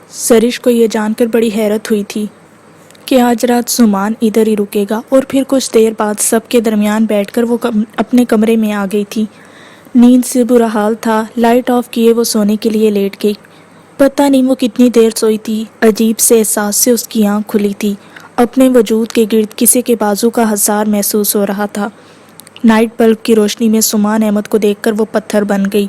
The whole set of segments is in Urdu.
زرش کو یہ جان کر بڑی حیرت ہوئی تھی کہ آج رات سمان ادھر ہی رکے گا، اور پھر کچھ دیر بعد سب کے درمیان بیٹھ کر وہ اپنے کمرے میں آ گئی تھی۔ نیند سے برا حال تھا، لائٹ آف کیے وہ سونے کے لیے لیٹ گئی۔ پتہ نہیں وہ کتنی دیر سوئی تھی، عجیب سے احساس سے اس کی آنکھ کھلی تھی۔ اپنے وجود کے گرد کسی کے بازو کا حصار محسوس ہو رہا تھا۔ نائٹ بلب کی روشنی میں سمان احمد کو دیکھ کر وہ پتھر بن گئی۔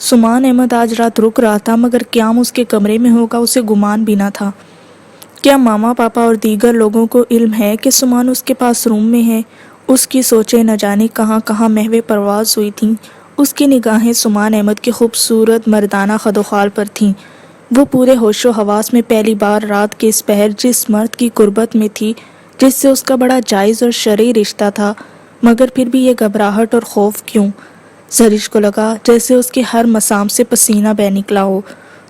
سمان احمد آج رات رک رہا تھا، مگر قیام اس کے کمرے میں ہوگا اسے گمان بھی نہ تھا۔ کیا ماما پاپا اور دیگر لوگوں کو علم ہے کہ سمان اس کے پاس روم میں ہے؟ اس کی سوچیں نہ جانے کہاں کہاں محو پرواز ہوئی تھیں۔ اس کی نگاہیں سمان احمد کے خوبصورت مردانہ خد و خال پر تھیں۔ وہ پورے ہوش و حواس میں پہلی بار رات کے اس پہر جس مرد کی قربت میں تھی جس سے اس کا بڑا جائز اور شرعی رشتہ تھا، مگر پھر بھی یہ گھبراہٹ اور خوف کیوں؟ زرش کو لگا جیسے اس کے ہر مسام سے پسینہ بہہ نکلا ہو۔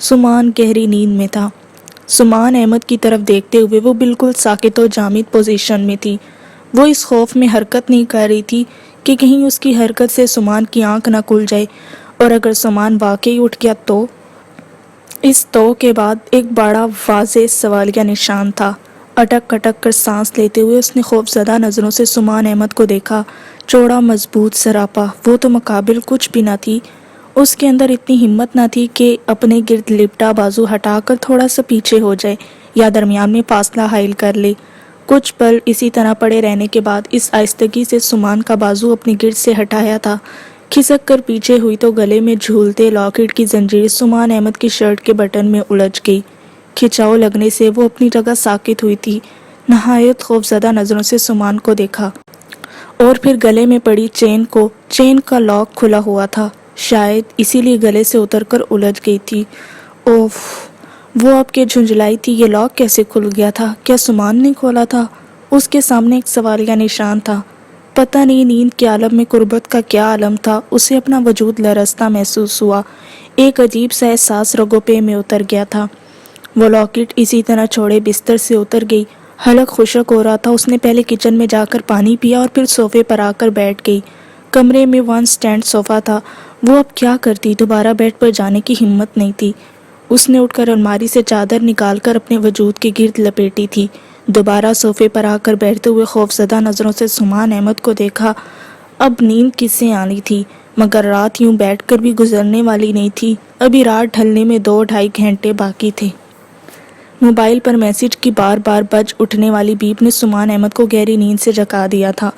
سمان گہری نیند میں تھا۔ سمان احمد کی طرف دیکھتے ہوئے وہ بالکل ساکت و جامد پوزیشن میں تھی۔ وہ اس خوف میں حرکت نہیں کر رہی تھی کہ کہیں اس کی حرکت سے سمان کی آنکھ نہ کھل جائے، اور اگر سمان واقعی اٹھ گیا تو؟ اس تو کے بعد ایک بڑا واضح سوالیہ نشان تھا۔ اٹک اٹک کر سانس لیتے ہوئے اس نے خوفزدہ نظروں سے سمان احمد کو دیکھا۔ چوڑا مضبوط سراپا، وہ تو مقابل کچھ بھی نہ تھی۔ اس کے اندر اتنی ہمت نہ تھی کہ اپنے گرد لپٹا بازو ہٹا کر تھوڑا سا پیچھے ہو جائے یا درمیان میں فاصلہ حائل کر لے۔ کچھ پل اسی طرح پڑے رہنے کے بعد اس آہستگی سے سمان کا بازو اپنے گرد سے ہٹایا تھا۔ کھسک کر پیچھے ہوئی تو گلے میں جھولتے لاکٹ کی زنجیر سمان احمد کی شرٹ کے بٹن میں الجھ گئی۔ کھچاؤ لگنے سے وہ اپنی جگہ ساکت ہوئی تھی۔ نہایت خوفزدہ نظروں سے سمان کو دیکھا، اور پھر گلے میں پڑی چین کا لاک کھلا ہوا تھا، شاید اسی لیے گلے سے اتر کر الجھ گئی تھی۔ اوف! وہ اب کے جھنجھلائی تھی۔ یہ لاک کیسے کھل گیا تھا؟ کیا سمان نے کھولا تھا؟ اس کے سامنے ایک سوالیہ نشان تھا۔ پتہ نہیں نیند کے عالم میں قربت کا کیا عالم تھا، اسے اپنا وجود لرزتا محسوس ہوا۔ ایک عجیب سا احساس رگوں پہ میں اتر گیا تھا۔ وہ لاکٹ اسی طرح چھوڑے بستر سے اتر گئی۔ حلق خشک ہو رہا تھا۔ اس نے پہلے کچن میں جا کر پانی پیا اور پھر صوفے پر آ کر بیٹھ گئی۔ کمرے میں ون سٹینڈ صوفہ تھا۔ وہ اب کیا کرتی؟ دوبارہ بیڈ پر جانے کی ہمت نہیں تھی۔ اس نے اٹھ کر الماری سے چادر نکال کر اپنے وجود کے گرد لپیٹی تھی۔ دوبارہ صوفے پر آ کر بیٹھتے ہوئے خوفزدہ نظروں سے سمان احمد کو دیکھا۔ اب نیند کس سے آنی تھی؟ مگر رات یوں بیٹھ کر بھی گزرنے والی نہیں تھی۔ ابھی رات ڈھلنے میں 2-2.5 گھنٹے باقی تھے۔ موبائل پر میسج کی بار بار بج اٹھنے والی بیپ نے سمان احمد کو گہری نیند سے جگا دیا تھا۔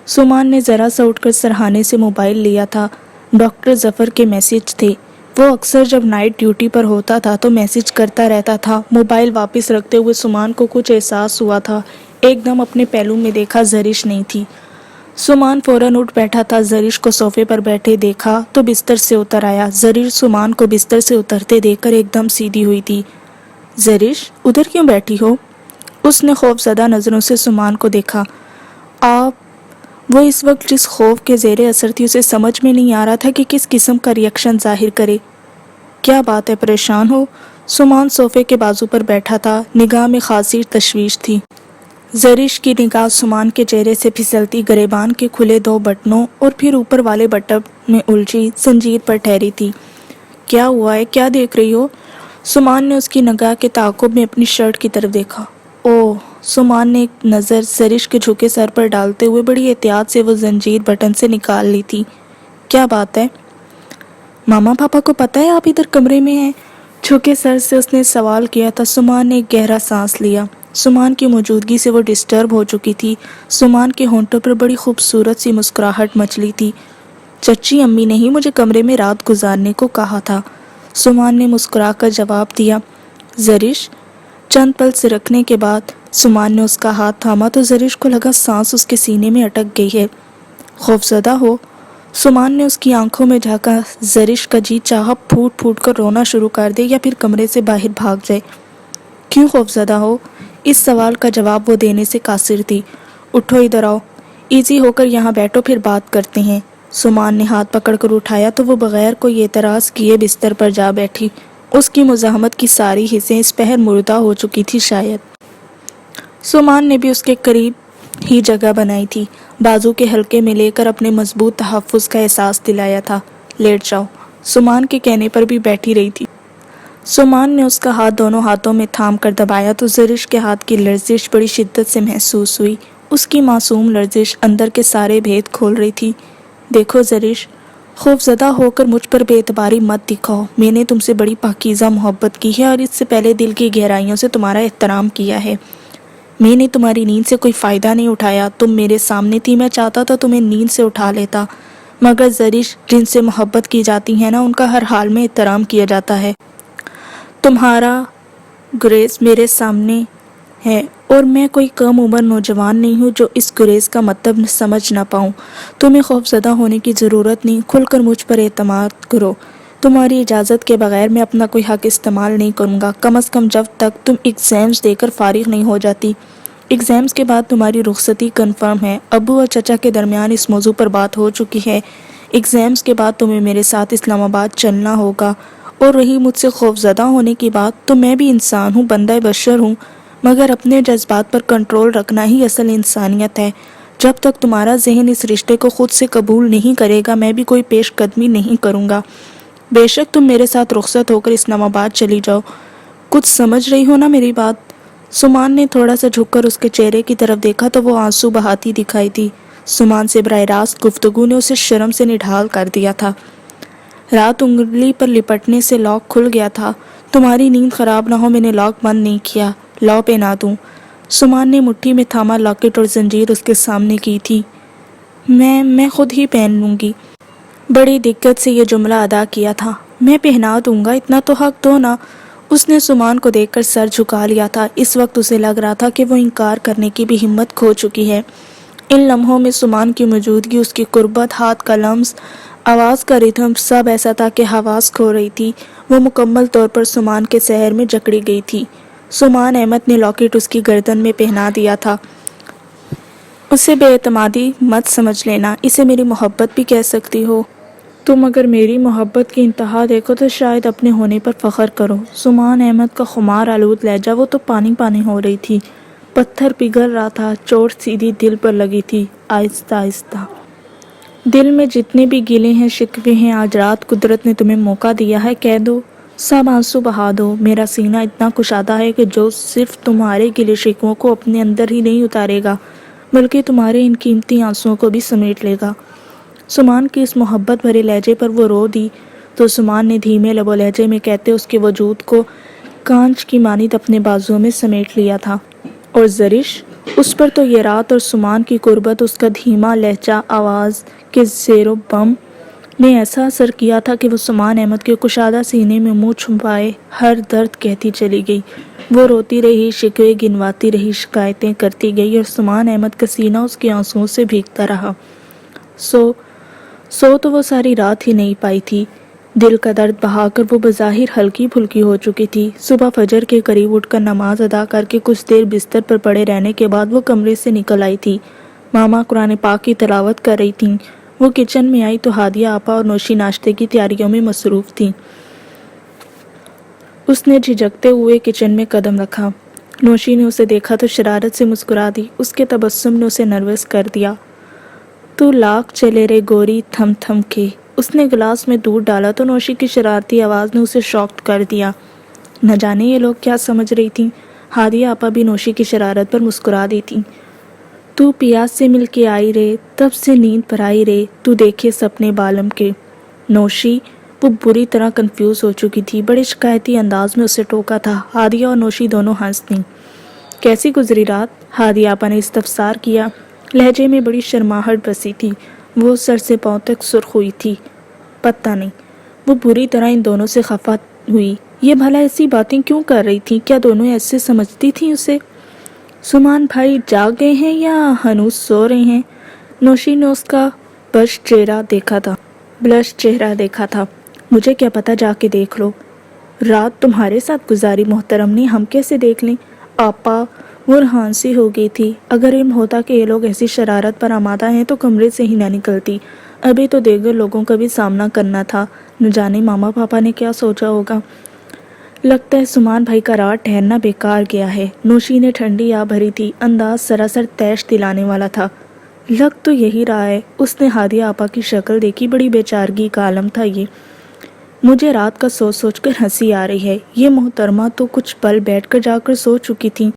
سمان نے ذرا سا اٹھ کر سرہانے سے موبائل لیا تھا۔ ڈاکٹر ظفر کے میسج تھے۔ وہ اکثر جب نائٹ ڈیوٹی پر ہوتا تھا تو میسج کرتا رہتا تھا۔ موبائل واپس رکھتے ہوئے سمان کو کچھ احساس ہوا تھا۔ ایک دم اپنے پہلو میں دیکھا، زرش نہیں تھی۔ سمان فوراً اٹھ بیٹھا تھا۔ زرش کو صوفے پر بیٹھے دیکھا تو بستر سے اتر آیا۔ زرش سمان کو بستر سے اترتے دیکھ کر ایک دم سیدھی ہوئی تھی۔ زرش، ادھر کیوں بیٹھی ہو؟ اس نے خوفزدہ نظروں سے سمان کو دیکھا۔ آپ؟ وہ اس وقت جس خوف کے زیر اثر تھی اسے سمجھ میں نہیں آ رہا تھا کہ کس قسم کا ریئیکشن ظاہر کرے۔ کیا بات ہے، پریشان ہو؟ سمان صوفے کے بازو پر بیٹھا تھا۔ نگاہ میں خاصی تشویش تھی۔ زرش کی نگاہ سمان کے چہرے سے پھسلتی گریبان کے کھلے 2 بٹنوں اور پھر اوپر والے بٹن میں الجھی زنجیر پر ٹھہری تھی۔ کیا ہوا ہے؟ کیا دیکھ رہی ہو؟ سمان نے اس کی نگاہ کے تعاقب میں اپنی شرٹ کی طرف دیکھا۔ اوہ! سمان نے ایک نظر زرش کے جھکے سر پر ڈالتے ہوئے بڑی احتیاط سے وہ زنجیر بٹن سے نکال لی تھی۔ کیا بات ہے؟ ماما پاپا کو پتہ ہے آپ ادھر کمرے میں ہیں؟ جھکے سر سے اس نے سوال کیا تھا۔ سمان نے ایک گہرا سانس لیا۔ سمان کی موجودگی سے وہ ڈسٹرب ہو چکی تھی۔ سمان کے ہونٹوں پر بڑی خوبصورت سی مسکراہٹ مچلی تھی۔ چچی، امی نے ہی مجھے کمرے میں رات گزارنے کو کہا تھا۔ سمان نے مسکرا کر جواب دیا۔ زرش؟ چند پل سے رکھنے کے بعد سمان نے اس کا ہاتھ تھاما تو زرش کو لگا سانس اس کے سینے میں اٹک گئی ہے۔ خوفزدہ ہو؟ سمان نے اس کی آنکھوں میں جھانکا۔ زرش کا جی چاہا پھوٹ پھوٹ کر رونا شروع کر دے یا پھر کمرے سے باہر بھاگ جائے۔ کیوں خوفزدہ ہو؟ اس سوال کا جواب وہ دینے سے قاصر تھی۔ اٹھو، ادھر آؤ، ایزی ہو کر یہاں بیٹھو، پھر بات کرتے ہیں۔ سمان نے ہاتھ پکڑ کر اٹھایا تو وہ بغیر کوئی اعتراض کیے بستر پر جا بیٹھی۔ اس کی مزاحمت کی ساری حصیں اس پہر مردہ ہو چکی تھی شاید۔ سمان نے بھی اس کے قریب ہی جگہ بنائی تھی۔ بازو کے حلقے میں لے کر اپنے مضبوط تحفظ کا احساس دلایا تھا۔ لیٹ جاؤ۔ سمان کے کہنے پر بھی بیٹھی رہی تھی۔ سمان نے اس کا ہاتھ دونوں ہاتھوں میں تھام کر دبایا تو زرش کے ہاتھ کی لرزش بڑی شدت سے محسوس ہوئی۔ اس کی معصوم لرزش اندر کے سارے بھید کھول رہی تھی۔ دیکھو زرش، خوف زدہ ہو کر مجھ پر بے اعتباری مت دکھاؤ۔ میں نے تم سے بڑی پاکیزہ محبت کی ہے اور اس سے پہلے دل کی گہرائیوں سے تمہارا احترام کیا ہے۔ میں نے تمہاری نیند سے کوئی فائدہ نہیں اٹھایا، تم میرے سامنے تھی، میں چاہتا تھا تمہیں نیند سے اٹھا لیتا، مگر زرش، جن سے محبت کی جاتی ہے نا، ان کا ہر حال میں احترام کیا جاتا ہے۔ تمہارا گریز میرے سامنے ہے اور میں کوئی کم عمر نوجوان نہیں ہوں جو اس گریز کا مطلب سمجھ نہ پاؤں۔ تمہیں خوف زدہ ہونے کی ضرورت نہیں، کھل کر مجھ پر اعتماد کرو۔ تمہاری اجازت کے بغیر میں اپنا کوئی حق استعمال نہیں کروں گا، کم از کم جب تک تم ایگزامز دے کر فارغ نہیں ہو جاتی۔ ایگزامز کے بعد تمہاری رخصتی کنفرم ہے، ابو اور چچا کے درمیان اس موضوع پر بات ہو چکی ہے۔ ایگزامز کے بعد تمہیں میرے ساتھ اسلام آباد چلنا ہوگا۔ اور رہی مجھ سے خوف زدہ ہونے کی بات، تو میں بھی انسان ہوں، بندہ بشر ہوں، مگر اپنے جذبات پر کنٹرول رکھنا ہی اصل انسانیت ہے۔ جب تک تمہارا ذہن اس رشتے کو خود سے قبول نہیں کرے گا، میں بھی کوئی پیش قدمی نہیں کروں گا۔ بے شک تم میرے ساتھ رخصت ہو کر اسلام آباد چلی جاؤ۔ کچھ سمجھ رہی ہو نا میری بات؟ سمان نے تھوڑا سا جھک کر اس کے چہرے کی طرف دیکھا تو وہ آنسو بہاتی دکھائی تھی۔ سمان سے براہ راست گفتگو نے اسے شرم سے نڈھال کر دیا تھا۔ رات انگلی پر لپٹنے سے لاک کھل گیا تھا۔ تمہاری نیند خراب نہ ہو، میں نے لاک بند نہیں کیا، لاؤ پہنا دوں۔ سمان نے مٹھی میں تھاما لاکٹ اور زنجیر اس کے سامنے کی تھی۔ میں خود ہی پہن لوں گی۔ بڑی دقت سے یہ جملہ ادا کیا تھا۔ میں پہنا دوں گا، اتنا تو حق دو نا۔ اس نے سمان کو دیکھ کر سر جھکا لیا تھا۔ اس وقت اسے لگ رہا تھا کہ وہ انکار کرنے کی بھی ہمت کھو چکی ہے۔ ان لمحوں میں سمان کی موجودگی، اس کی قربت، ہاتھ کا لمس، آواز کا ریتھم، سب ایسا تھا کہ حواس کھو رہی تھی۔ وہ مکمل طور پر سمان کے سحر میں جکڑی گئی تھی۔ سمان احمد نے لاکٹ اس کی گردن میں پہنا دیا تھا۔ اسے بے اعتمادی مت سمجھ لینا، اسے میری محبت بھی کہہ سکتی ہو۔ تم اگر میری محبت کی انتہا دیکھو تو شاید اپنے ہونے پر فخر کرو۔ سمان احمد کا خمار آلود لہجہ، وہ تو پانی پانی ہو رہی تھی، پتھر پگھل رہا تھا، چوٹ سیدھی دل پر لگی تھی۔ آہستہ آہستہ، دل میں جتنے بھی گلے ہیں، شکوے ہیں، آج رات قدرت نے تمہیں موقع دیا ہے، کہہ دو، سب آنسو بہا دو۔ میرا سینہ اتنا کشادہ ہے کہ جو صرف تمہارے گلے شکووں کو اپنے اندر ہی نہیں اتارے گا، بلکہ تمہارے ان قیمتی آنسوؤں کو بھی سمیٹ لے گا۔ سمان کی اس محبت بھرے لہجے پر وہ رو دی تو سمان نے دھیمے لب و لہجے میں کہتے اس کے وجود کو کانچ کی مانند اپنے بازوؤں میں سمیٹ لیا تھا۔ اور زرش، اس پر تو یہ رات اور سمان کی قربت، اس کا دھیما لہجہ، آواز کے زیر و بم نے ایسا اثر کیا تھا کہ وہ سمان احمد کے کشادہ سینے میں منہ چھپائے ہر درد کہتی چلی گئی۔ وہ روتی رہی، شکوے گنواتی رہی، شکایتیں کرتی گئی، اور سمان احمد کا سینہ اس کے آنسوؤں سے بھیگتا رہا۔ سو تو وہ ساری رات ہی نہیں پائی تھی۔ دل کا درد بہا کر وہ بظاہر ہلکی پھلکی ہو چکی تھی۔ صبح فجر کے قریب اٹھ کر نماز ادا کر کے کچھ دیر بستر پر پڑے رہنے کے بعد وہ کمرے سے نکل آئی تھی۔ ماما قرآن پاک کی تلاوت کر رہی تھیں۔ وہ کچن میں آئی تو ہادیہ آپا اور نوشی ناشتے کی تیاریوں میں مصروف تھیں۔ اس نے جھجکتے ہوئے کچن میں قدم رکھا۔ نوشی نے اسے دیکھا تو شرارت سے مسکرا دی۔ اس کے تبسم نے اسے نروس کر دیا۔ تو لاکھ چلے رے گوری تھم تھم کے۔ اس نے گلاس میں دودھ ڈالا تو نوشی کی شرارتی آواز نے اسے شاکڈ کر دیا۔ نہ جانے یہ لوگ کیا سمجھ رہی تھیں۔ ہادیہ آپا بھی نوشی کی شرارت پر مسکرا دی تھیں۔ تو پیاس سے مل کے آئی رے، تب سے نیند پر آئی رے، تو دیکھے سپنے بالم کے۔ نوشی، وہ بری طرح کنفیوز ہو چکی تھی، بڑے شکایتی انداز میں اسے ٹوکا تھا۔ ہادیہ اور نوشی دونوں ہنس دیں۔ کیسی گزری رات؟ ہادیہ آپا نے استفسار کیا۔ لہجے میں بڑی شرماہٹ بسی تھی۔ وہ سر سے پاؤں تک سرخ ہوئی تھی۔ پتہ نہیں، وہ بری طرح ان دونوں سے خفا ہوئی۔ یہ بھلا ایسی باتیں کیوں کر رہی تھی؟ کیا دونوں ایسے سمجھتی تھیں اسے؟ سمان بھائی جاگ گئے ہیں یا ہنوز سو رہے ہیں؟ نوشی نے اس کا بلش چہرہ دیکھا تھا۔ مجھے کیا پتا، جا کے دیکھ لو۔ رات تمہارے ساتھ گزاری محترم نے، ہم کیسے دیکھ لیں؟ آپا وہ رہان سی ہو گئی تھی۔ اگر علم ہوتا کہ یہ لوگ ایسی شرارت پر آمادہ ہیں تو کمرے سے ہی نہ نکلتی۔ ابھی تو دیگر لوگوں کا بھی سامنا کرنا تھا، نہ جانے ماما پاپا نے کیا سوچا ہوگا۔ لگتا ہے سمان بھائی کا رات ٹھہرنا بیکار گیا ہے۔ نوشی نے ٹھنڈی آ بھری تھی، انداز سراسر تیش دلانے والا تھا۔ لگ تو یہی رہا ہے۔ اس نے ہادیہ آپا کی شکل دیکھی، بڑی بے چارگی کا عالم تھا یہ۔ مجھے رات کا سوچ سوچ کر ہنسی آ رہی ہے۔ یہ محترمہ تو کچھ پل بیٹھ کر جا کر سو چکی تھی۔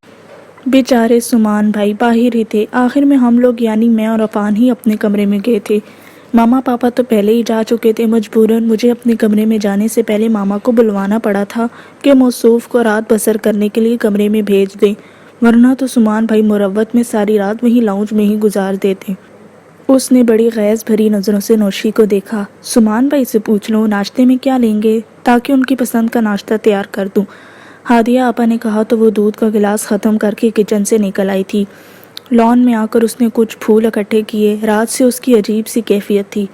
بیچارے سمان بھائی باہر ہی تھے۔ آخر میں ہم لوگ یعنی میں اور عفان ہی اپنے کمرے میں گئے تھے۔ ماما پاپا تو پہلے ہی جا چکے تھے۔ مجبوراً مجھے اپنے کمرے میں جانے سے پہلے ماما کو بلوانا پڑا تھا کہ موصوف کو رات بسر کرنے کے لیے کمرے میں بھیج دیں، ورنہ تو سمان بھائی مروت میں ساری رات وہیں لاؤنج میں ہی گزار دیتے۔ اس نے بڑی غیظ بھری نظروں سے نوشی کو دیکھا۔ سمان بھائی سے پوچھ لو ناشتے میں کیا لیں گے تاکہ ان کی پسند کا ناشتہ تیار کر دوں، ہادیہ آپا نے کہا تو وہ دودھ کا گلاس ختم کر کے کچن سے نکل آئی تھی۔ لان میں آ کر اس نے کچھ پھول اکٹھے کیے۔ رات سے اس کی عجیب سی کیفیت تھی۔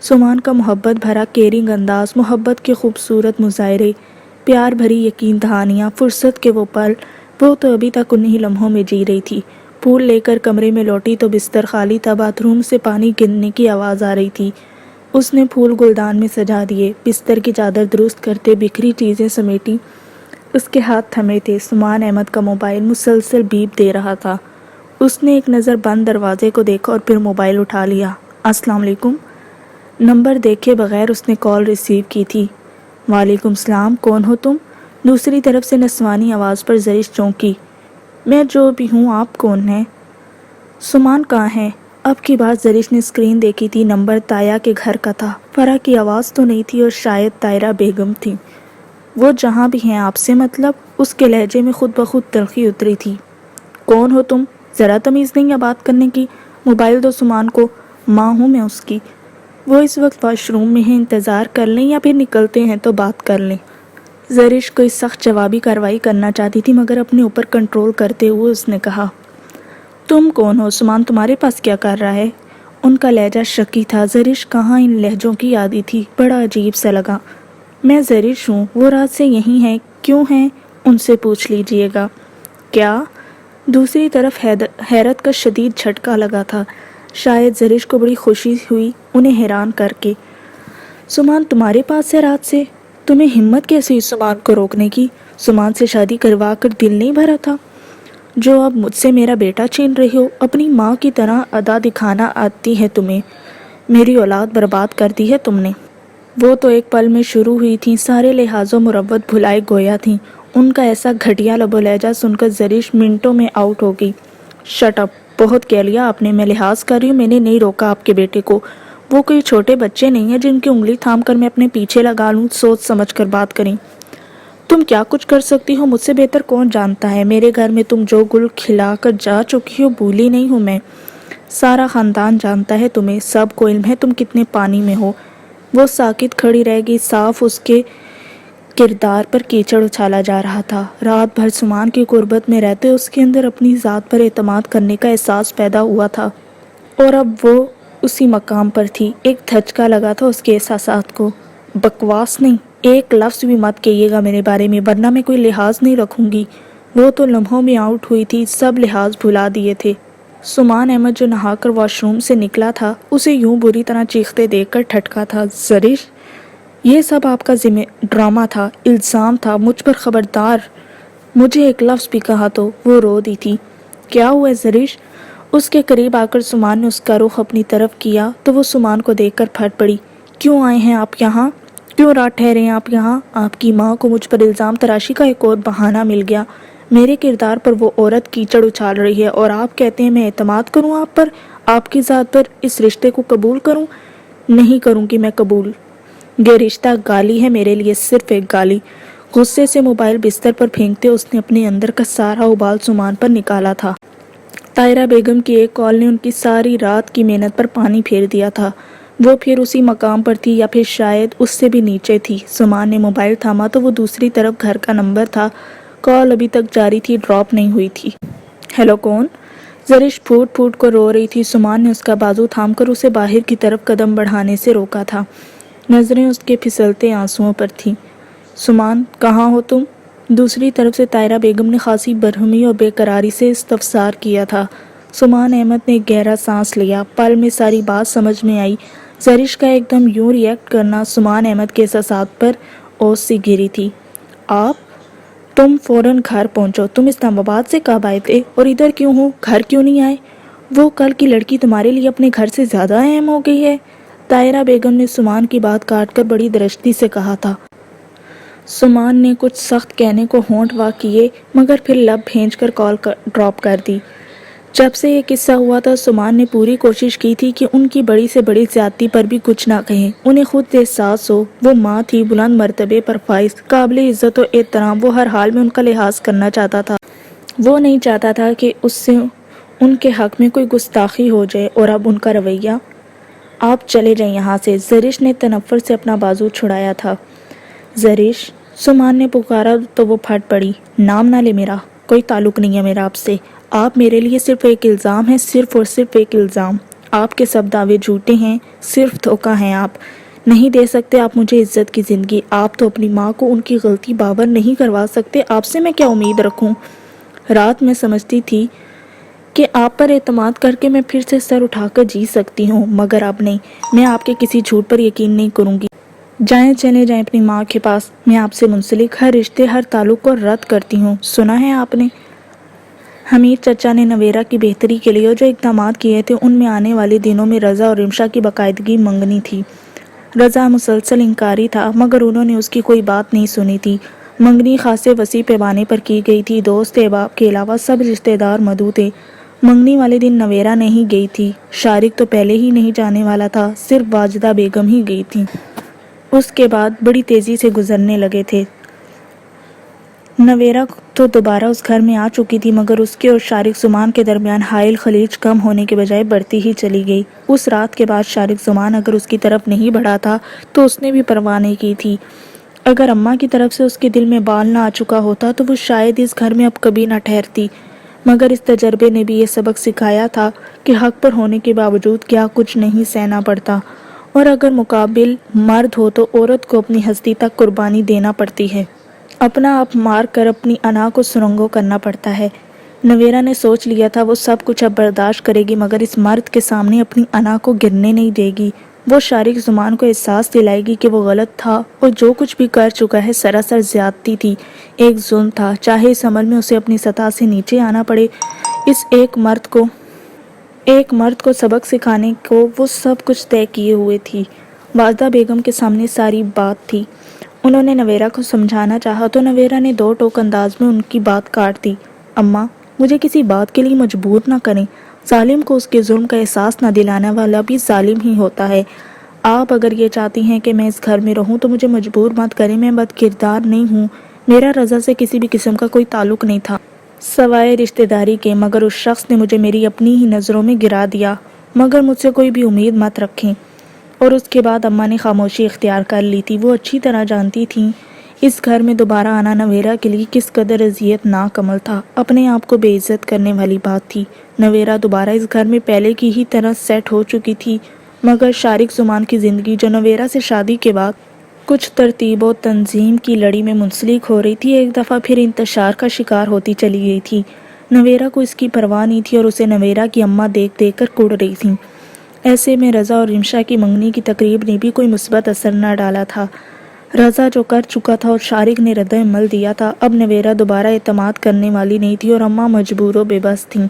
سمان کا محبت بھرا کیئرنگ انداز، محبت کے خوبصورت مظاہرے، پیار بھری یقین دہانیاں، فرصت کے وہ پل، وہ تو ابھی تک انہی لمحوں میں جی رہی تھی۔ پھول لے کر کمرے میں لوٹی تو بستر خالی تھا، باتھ روم سے پانی گرنے کی آواز آ رہی تھی۔ اس نے پھول گلدان میں سجا دیے، بستر کی چادر درست کرتے بکھری چیزیں سمیٹی۔ اس کے ہاتھ تھمے تھے۔ سمان احمد کا موبائل مسلسل بیپ دے رہا تھا۔ اس نے ایک نظر بند دروازے کو دیکھا اور پھر موبائل اٹھا لیا۔ السلام علیکم۔ نمبر دیکھے بغیر اس نے کال ریسیو کی تھی۔ وعلیکم السلام، کون ہو تم؟ دوسری طرف سے نسوانی آواز پر زرش چونکی۔ میں جو بھی ہوں، آپ کون ہیں؟ سمان کہاں ہے؟ اب کی بار زرش نے اسکرین دیکھی تھی۔ نمبر تایا کے گھر کا تھا۔ فرح کی آواز تو نہیں تھی اور شاید طاہرہ بیگم تھی۔ وہ جہاں بھی ہیں آپ سے مطلب؟ اس کے لہجے میں خود بخود تلخی اتری تھی۔ کون ہو تم؟ ذرا تمیز نہیں ہے بات کرنے کی؟ موبائل دو سمان کو، ماں ہوں میں اس کی۔ وہ اس وقت واش روم میں ہیں، انتظار کر لیں یا پھر نکلتے ہیں تو بات کر لیں؟ زرش کوئی سخت جوابی کارروائی کرنا چاہتی تھی مگر اپنے اوپر کنٹرول کرتے ہوئے اس نے کہا، تم کون ہو؟ سمان تمہارے پاس کیا کر رہا ہے؟ ان کا لہجہ شکی تھا۔ زرش کہاں ان لہجوں کی عادی تھی، بڑا عجیب سا لگا۔ میں زرش ہوں، وہ رات سے یہیں ہیں۔ کیوں ہیں؟ ان سے پوچھ لیجئے گا۔ کیا؟ دوسری طرف حیرت کا شدید جھٹکا لگا تھا۔ شاید زرش کو بڑی خوشی ہوئی انہیں حیران کر کے۔ سمان تمہارے پاس ہے رات سے؟ تمہیں ہمت کیسی سمان کو روکنے کی؟ سمان سے شادی کروا کر دل نہیں بھرا تھا جو اب مجھ سے میرا بیٹا چھین رہی ہو؟ اپنی ماں کی طرح ادا دکھانا آتی ہے تمہیں؟ میری اولاد برباد کر دی ہے تم نے۔ وہ تو ایک پل میں شروع ہوئی تھیں، سارے لحاظ و مروت بھلائے گویا تھیں۔ ان کا ایسا گھٹیا لب و لہجہ سن کر زرش منٹوں میں آؤٹ ہو گئی۔ شٹ اپ، بہت کہہ لیا آپ نے، میں لحاظ کر رہی ہوں، میں نے نہیں روکا آپ کے بیٹے کو۔ وہ کوئی چھوٹے بچے نہیں ہیں جن کی انگلی تھام کر میں اپنے پیچھے لگا لوں۔ سوچ سمجھ کر بات کریں۔ تم کیا کچھ کر سکتی ہو مجھ سے بہتر کون جانتا ہے؟ میرے گھر میں تم جو گل کھلا کر جا چکی ہو بھولی نہیں ہوں میں۔ سارا خاندان جانتا ہے تمہیں، سب کو علم ہے تم کتنے پانی میں ہو۔ وہ ساکت کھڑی رہ گئی، صاف اس کے کردار پر کیچڑ اچھالا جا رہا تھا۔ رات بھر سمان کی قربت میں رہتے اس کے اندر اپنی ذات پر اعتماد کرنے کا احساس پیدا ہوا تھا، اور اب وہ اسی مقام پر تھی۔ ایک دھچکا لگا تھا اس کے احساسات کو۔ بکواس نہیں، ایک لفظ بھی مت کہیے گا میرے بارے میں، ورنہ میں کوئی لحاظ نہیں رکھوں گی۔ وہ تو لمحوں میں آؤٹ ہوئی تھی، سب لحاظ بھلا دیے تھے۔ سمان احمد جو نہا کر واش روم سے نکلا تھا اسے یوں بری طرح چیختے دیکھ کر ٹھٹکا تھا۔ زرش، یہ سب آپ کا ڈرامہ تھا، الزام تھا مجھ پر، خبردار مجھے ایک لفظ بھی کہا تو۔ وہ رو دی تھی۔ کیا ہوا زرش؟ اس کے قریب آ کر سمان نے اس کا رخ اپنی طرف کیا تو وہ سمان کو دیکھ کر پھٹ پڑی۔ کیوں آئے ہیں آپ یہاں؟ کیوں رات ٹھہرے ہیں آپ یہاں؟ آپ کی ماں کو مجھ پر الزام تراشی کا ایک اور بہانہ مل گیا۔ میرے کردار پر وہ عورت کیچڑ اچھال رہی ہے اور آپ کہتے ہیں میں اعتماد کروں آپ پر، آپ کی ذات پر، اس رشتے کو قبول کروں؟ نہیں کروں گی میں قبول۔ یہ رشتہ گالی ہے میرے لیے، صرف ایک گالی۔ غصے سے موبائل بستر پر پھینکتے اس نے اپنے اندر کا سارا ابال سمان پر نکالا تھا۔ طاہرہ بیگم کی ایک کال نے ان کی ساری رات کی محنت پر پانی پھیر دیا تھا۔ وہ پھر اسی مقام پر تھی یا پھر شاید اس سے بھی نیچے تھی۔ سمان نے موبائل تھاما تو وہ دوسری طرف گھر کا نمبر تھا۔ کال ابھی تک جاری تھی، ڈراپ نہیں ہوئی تھی۔ ہیلو، کون؟ زرش پھوٹ پھوٹ کر رو رہی تھی۔ سمان نے اس کا بازو تھام کر اسے باہر کی طرف قدم بڑھانے سے روکا تھا۔ نظریں اس کے پھسلتے آنسوؤں پر تھیں۔ سمان، کہاں ہو تم؟ دوسری طرف سے طاہرہ بیگم نے خاصی برہمی اور بے قراری سے استفسار کیا تھا۔ سمان احمد نے ایک گہرا سانس لیا۔ پل میں ساری بات سمجھ میں آئی۔ زرش کا ایک دم یوں ری ایکٹ کرنا سمان احمد کے احساسات پر اوس سی گری تھی۔ تم فوراً گھر پہنچو۔ تم اسلام آباد سے کب آئے تھے اور ادھر کیوں ہو؟ گھر کیوں نہیں آئے؟ وہ کل کی لڑکی تمہارے لیے اپنے گھر سے زیادہ اہم ہو گئی ہے؟ طاہرہ بیگم نے سمان کی بات کاٹ کر بڑی درشتی سے کہا تھا۔ سمان نے کچھ سخت کہنے کو ہونٹ وا کیے مگر پھر لب بھینچ کر کال ڈراپ کر دی۔ جب سے یہ قصہ ہوا تھا سمان نے پوری کوشش کی تھی کہ ان کی بڑی سے بڑی زیادتی پر بھی کچھ نہ کہیں، انہیں خود احساس ہو۔ وہ ماں تھی، بلند مرتبے پر فائز، قابل عزت و احترام، وہ ہر حال میں ان کا لحاظ کرنا چاہتا تھا۔ وہ نہیں چاہتا تھا کہ اس سے ان کے حق میں کوئی گستاخی ہو جائے۔ اور اب ان کا رویہ، آپ چلے جائیں یہاں سے۔ زرش نے تنفر سے اپنا بازو چھڑایا تھا۔ زرش، سمان نے پکارا تو وہ پھٹ پڑی۔ نام نہ لے میرا، کوئی تعلق نہیں ہے میرا آپ سے۔ آپ میرے لیے صرف ایک الزام ہے، صرف اور صرف ایک الزام۔ آپ کے سب دعوے جھوٹے ہیں، صرف دھوکہ ہیں۔ آپ نہیں دے سکتے آپ مجھے عزت کی زندگی۔ آپ تو اپنی ماں کو ان کی غلطی باور نہیں کروا سکتے۔ آپ سے میں کیا امید رکھوں؟ رات میں سمجھتی تھی کہ آپ پر اعتماد کر کے میں پھر سے سر اٹھا کر جی سکتی ہوں، مگر اب نہیں۔ میں آپ کے کسی جھوٹ پر یقین نہیں کروں گی۔ جائیں، چلے جائیں اپنی ماں کے پاس۔ میں آپ سے منسلک ہر رشتے، ہر تعلق کو رد کرتی ہوں۔ سنا ہے آپ نے؟ حمید چچا نے نویرہ کی بہتری کے لیے جو اقدامات کیے تھے ان میں آنے والے دنوں میں رضا اور رمشا کی باقاعدگی منگنی تھی۔ رضا مسلسل انکاری تھا مگر انہوں نے اس کی کوئی بات نہیں سنی تھی۔ منگنی خاصے وسیع پیمانے پر کی گئی تھی۔ دوست احباب کے علاوہ سب رشتہ دار مدعو تھے۔ منگنی والے دن نویرہ نہیں گئی تھی، شارق تو پہلے ہی نہیں جانے والا تھا، صرف واجدہ بیگم ہی گئی تھی۔ اس کے بعد بڑی تیزی سے گزرنے لگے تھے۔ نویرہ تو دوبارہ اس گھر میں آ چکی تھی مگر اس کے اور شارق زمان کے درمیان حائل خلیج کم ہونے کے بجائے بڑھتی ہی چلی گئی۔ اس رات کے بعد شارق زمان اگر اس کی طرف نہیں بڑھا تھا تو اس نے بھی پرواہ نہیں کی تھی۔ اگر اماں کی طرف سے اس کے دل میں بال نہ آ چکا ہوتا تو وہ شاید اس گھر میں اب کبھی نہ ٹھہرتی، مگر اس تجربے نے بھی یہ سبق سکھایا تھا کہ حق پر ہونے کے باوجود کیا کچھ نہیں سہنا پڑتا، اور اگر مقابل مرد ہو تو عورت کو اپنی ہستی تک قربانی دینا پڑتی ہے، اپنا آپ مار کر اپنی انا کو سرنگوں کرنا پڑتا ہے۔ نویرہ نے سوچ لیا تھا وہ سب کچھ اب برداشت کرے گی مگر اس مرد کے سامنے اپنی انا کو گرنے نہیں دے گی۔ وہ شارق زمان کو احساس دلائے گی کہ وہ غلط تھا اور جو کچھ بھی کر چکا ہے سراسر زیادتی تھی، ایک ظلم تھا، چاہے اس عمل میں اسے اپنی سطح سے نیچے آنا پڑے۔ اس ایک مرد کو سبق سکھانے کو وہ سب کچھ طے کیے ہوئے تھی۔ واجدہ بیگم کے سامنے ساری بات تھی۔ انہوں نے نویرہ کو سمجھانا چاہا تو نویرہ نے دو ٹوک انداز میں ان کی بات کاٹ دی۔ اماں، مجھے کسی بات کے لیے مجبور نہ کریں۔ ظالم کو اس کے ظلم کا احساس نہ دلانے والا بھی ظالم ہی ہوتا ہے۔ آپ اگر یہ چاہتی ہیں کہ میں اس گھر میں رہوں تو مجھے مجبور مت کریں، میں بد کردار نہیں ہوں۔ میرا رضا سے کسی بھی قسم کا کوئی تعلق نہیں تھا سوائے رشتہ داری کے، مگر اس شخص نے مجھے میری اپنی ہی نظروں میں گرا دیا، مگر مجھ سے کوئی بھی امید مت رکھیں۔ اور اس کے بعد اماں نے خاموشی اختیار کر لی تھی۔ وہ اچھی طرح جانتی تھیں اس گھر میں دوبارہ آنا نویرہ کے لیے کس قدر اذیت ناک عمل تھا، اپنے آپ کو بے عزت کرنے والی بات تھی۔ نویرہ دوبارہ اس گھر میں پہلے کی ہی طرح سیٹ ہو چکی تھی، مگر شارق زمان کی زندگی جو نویرہ سے شادی کے بعد کچھ ترتیب و تنظیم کی لڑی میں منسلک ہو رہی تھی، ایک دفعہ پھر انتشار کا شکار ہوتی چلی گئی تھی۔ نویرہ کو اس کی پرواہ نہیں تھی اور اسے نویرہ کی اماں دیکھ دیکھ کر کڑ رہی تھیں۔ ایسے میں رضا اور رمشا کی منگنی کی تقریب نے بھی کوئی مثبت اثر نہ ڈالا تھا۔ رضا جو کر چکا تھا اور شارق نے رد عمل دیا تھا، اب نویرہ دوبارہ اعتماد کرنے والی نہیں تھی اور اماں مجبور و بے بس تھیں۔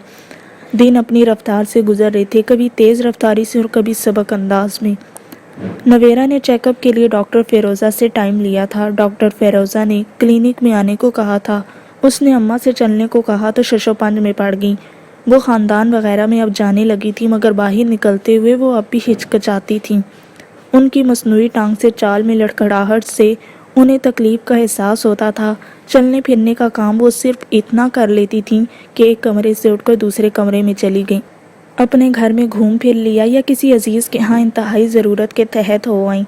دن اپنی رفتار سے گزر رہے تھے، کبھی تیز رفتاری سے اور کبھی سبک انداز میں۔ نویرہ نے چیک اپ کے لیے ڈاکٹر فیروزہ سے ٹائم لیا تھا۔ ڈاکٹر فیروزہ نے کلینک میں آنے کو کہا تھا۔ اس نے اماں سے چلنے کو کہا تو ششو پنج میں پڑ گئیں۔ وہ خاندان وغیرہ میں اب جانے لگی تھی مگر باہر نکلتے ہوئے وہ اب بھی ہچکچاتی تھیں۔ ان کی مصنوعی ٹانگ سے چال میں لڑکھڑاہٹ سے انہیں تکلیف کا احساس ہوتا تھا۔ چلنے پھرنے کا کام وہ صرف اتنا کر لیتی تھیں کہ ایک کمرے سے اٹھ کر دوسرے کمرے میں چلی گئیں، اپنے گھر میں گھوم پھر لیا یا کسی عزیز کے ہاں انتہائی ضرورت کے تحت ہو آئیں۔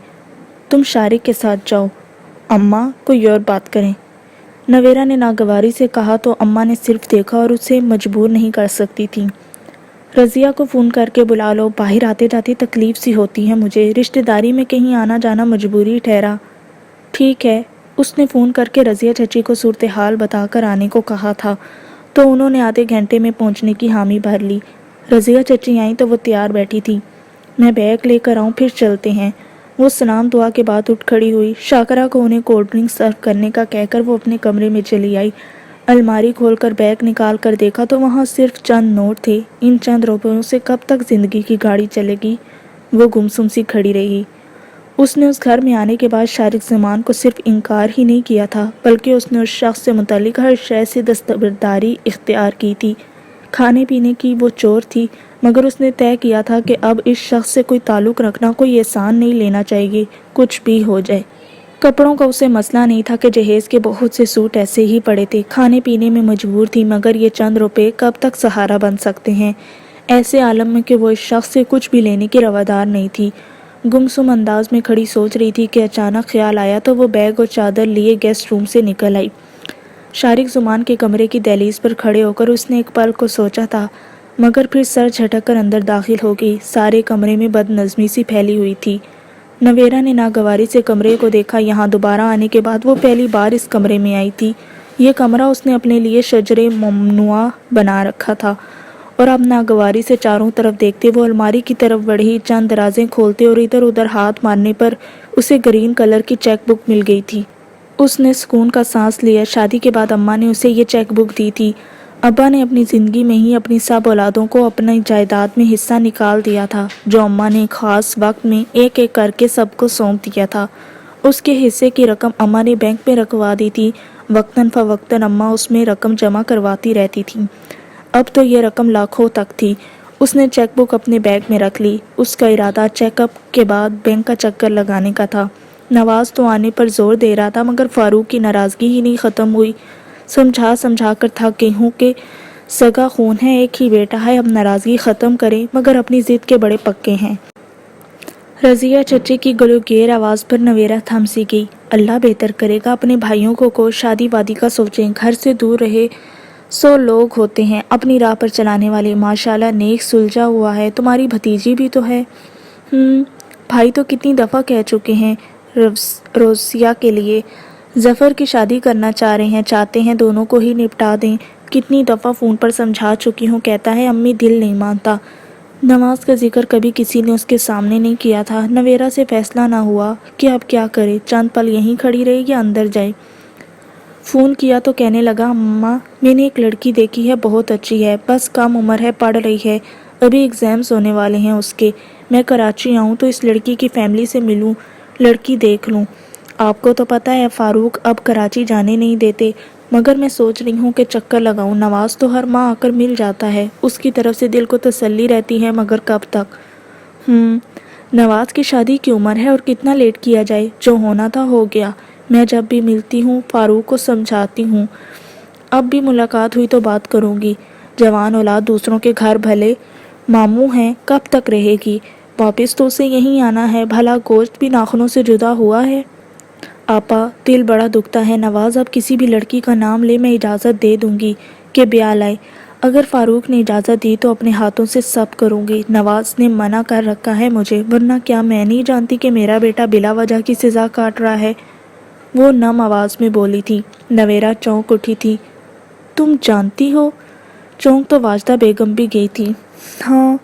تم شارق کے ساتھ جاؤ، اماں کوئی اور بات کریں، نویرہ نے ناگواری سے کہا تو اماں نے صرف دیکھا اور اسے مجبور نہیں کر سکتی تھیں۔ رضیہ کو فون کر کے بلا لو، باہر آتے جاتے تکلیف سی ہوتی ہے مجھے، رشتہ داری میں کہیں آنا جانا مجبوری ٹھہرا۔ ٹھیک ہے، اس نے فون کر کے رضیہ چچی کو صورتحال بتا کر آنے کو کہا تھا تو انہوں نے آدھے گھنٹے میں پہنچنے کی حامی بھر لی۔ رضیہ چچی آئیں تو وہ تیار بیٹھی تھی۔ میں بیگ لے کر آؤں پھر چلتے ہیں۔ وہ سلام دعا کے بعد اٹھ کھڑی ہوئی۔ شاکرہ کو انہیں کولڈ ڈرنک سرو کرنے کا کہہ کر وہ اپنے کمرے میں چلی آئی۔ الماری کھول کر بیگ نکال کر دیکھا تو وہاں صرف چند نوٹ تھے۔ ان چند روپیوں سے کب تک زندگی کی گاڑی چلے گی؟ وہ گمسم سی کھڑی رہی۔ اس نے اس گھر میں آنے کے بعد شارق زمان کو صرف انکار ہی نہیں کیا تھا بلکہ اس نے اس شخص سے متعلق ہر شے سے دستبرداری اختیار کی تھی۔ کھانے پینے کی وہ چور تھی، مگر اس نے طے کیا تھا کہ اب اس شخص سے کوئی تعلق رکھنا کوئی احسان نہیں لینا چاہیے، کچھ بھی ہو جائے۔ کپڑوں کا اسے مسئلہ نہیں تھا کہ جہیز کے بہت سے سوٹ ایسے ہی پڑے تھے۔ کھانے پینے میں مجبور تھی، مگر یہ چند روپے کب تک سہارا بن سکتے ہیں؟ ایسے عالم میں کہ وہ اس شخص سے کچھ بھی لینے کی روادار نہیں تھی۔ گمسم انداز میں کھڑی سوچ رہی تھی کہ اچانک خیال آیا تو وہ بیگ اور چادر لیے گیسٹ روم سے نکل آئی۔ شارق زمان کے کمرے کی دہلیز پر کھڑے ہو کر اس نے ایک پل کو سوچا تھا، مگر پھر سر جھٹک کر اندر داخل ہو گئی۔ سارے کمرے میں بد نظمی سی پھیلی ہوئی تھی۔ نویرا نے ناگواری سے کمرے کو دیکھا۔ یہاں دوبارہ آنے کے بعد وہ پہلی بار اس کمرے میں آئی تھی۔ یہ کمرہ اس نے اپنے لیے شجر ممنوعہ بنا رکھا تھا، اور اب ناگواری سے چاروں طرف دیکھتے وہ الماری کی طرف بڑھی۔ چند درازیں کھولتے اور ادھر ادھر ہاتھ مارنے پر اسے گرین کلر کی چیک بک مل گئی تھی۔ اس نے سکون کا سانس لیا۔ شادی کے بعد اماں نے اسے یہ چیک بک دی تھی۔ ابا نے اپنی زندگی میں ہی اپنی سب اولادوں کو اپنی جائیداد میں حصہ نکال دیا تھا، جو اماں نے خاص وقت میں ایک ایک کر کے سب کو سونپ دیا تھا۔ اس کے حصے کی رقم اماں نے بینک میں رکھوا دی تھی۔ وقتاً فوقتاً اماں اس میں رقم جمع کرواتی رہتی تھی۔ اب تو یہ رقم لاکھوں تک تھی۔ اس نے چیک بک اپنے بیگ میں رکھ لی۔ اس کا ارادہ چیک اپ کے بعد بینک کا چکر لگانے کا تھا۔ نواز تو آنے پر زور دے رہا تھا، مگر فاروق کی ناراضگی ہی نہیں ختم ہوئی۔ سمجھا کر تھک گئی ہوں کہ سگا خون ہے، ایک ہی بیٹا ہے، اب ناراضگی ختم کریں، مگر اپنی ضد کے بڑے پکے ہیں۔ رضیہ چچی کی گلوگیر آواز پر نویرا تھم سی گئی۔ اللہ بہتر کرے گا، اپنے بھائیوں کو شادی وادی کا سوچیں، گھر سے دور رہے 100 لوگ ہوتے ہیں اپنی راہ پر چلانے والے۔ ماشاءاللہ نیک سلجھا ہوا ہے۔ تمہاری بھتیجی بھی تو ہے۔ بھائی تو کتنی دفعہ کہہ چکے ہیں روسیا کے لیے ظفر کی شادی کرنا چاہتے ہیں دونوں کو ہی نپٹا دیں۔ کتنی دفعہ فون پر سمجھا چکی ہوں، کہتا ہے امی دل نہیں مانتا۔ نماز کا ذکر کبھی کسی نے اس کے سامنے نہیں کیا تھا۔ نویرا سے فیصلہ نہ ہوا کہ اب کیا کرے، چند پل یہیں کھڑی رہے یا اندر جائے۔ فون کیا تو کہنے لگا، اماں میں نے ایک لڑکی دیکھی ہے، بہت اچھی ہے، بس کم عمر ہے، پڑھ رہی ہے، ابھی ایگزامز ہونے والے ہیں اس کے۔ میں کراچی آؤں تو اس لڑکی کی فیملی سے ملوں، لڑکی دیکھ لوں۔ آپ کو تو پتہ ہے فاروق اب کراچی جانے نہیں دیتے، مگر میں سوچ رہی ہوں کہ چکر لگاؤں۔ نواز تو ہر ماہ آ کر مل جاتا ہے، اس کی طرف سے دل کو تسلی رہتی ہے، مگر کب تک؟ نواز کی شادی کی عمر ہے اور کتنا لیٹ کیا جائے، جو ہونا تھا ہو گیا۔ میں جب بھی ملتی ہوں فاروق کو سمجھاتی ہوں، اب بھی ملاقات ہوئی تو بات کروں گی۔ جوان اولاد دوسروں کے گھر بھلے ماموں ہیں، کب تک رہے گی؟ واپس تو اسے یہیں آنا ہے، بھلا گوشت بھی ناخنوں سے جدا ہوا ہے؟ آپا دل بڑا دکھتا ہے۔ نواز اب کسی بھی لڑکی کا نام لے، میں اجازت دے دوں گی کہ بیاہ لائے۔ اگر فاروق نے اجازت دی تو اپنے ہاتھوں سے سب کروں گی۔ نواز نے منع کر رکھا ہے مجھے، ورنہ کیا میں نہیں جانتی کہ میرا بیٹا بلا وجہ کی سزا کاٹ رہا ہے؟ وہ نم آواز میں بولی تھی۔ نویرا چونک اٹھی تھی۔ تم جانتی ہو؟ چونک تو واجدہ بیگم بھی گئی تھی۔ ہاں،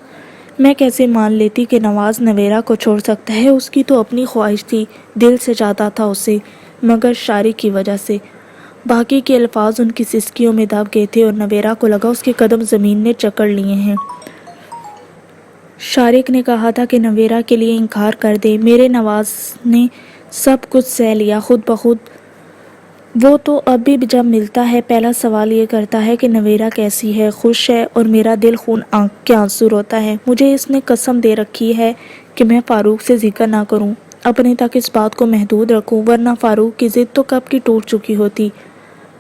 میں کیسے مان لیتی کہ نواز نویرا کو چھوڑ سکتا ہے؟ اس کی تو اپنی خواہش تھی، دل سے چاہتا تھا اسے، مگر شارق کی وجہ سے۔ باقی کے الفاظ ان کی سسکیوں میں دب گئے تھے اور نویرا کو لگا اس کے قدم زمین نے جکڑ لیے ہیں۔ شارق نے کہا تھا کہ نویرا کے لیے انکار کر دے، میرے نواز نے سب کچھ سہ لیا خود بخود۔ وہ تو اب بھی جب ملتا ہے پہلا سوال یہ کرتا ہے کہ نویرا کیسی ہے، خوش ہے، اور میرا دل خون کے آنسو روتا ہے۔ مجھے اس نے قسم دے رکھی ہے کہ میں فاروق سے ذکر نہ کروں، اپنے تک اس بات کو محدود رکھوں، ورنہ فاروق کی ضد تو کب کی ٹوٹ چکی ہوتی۔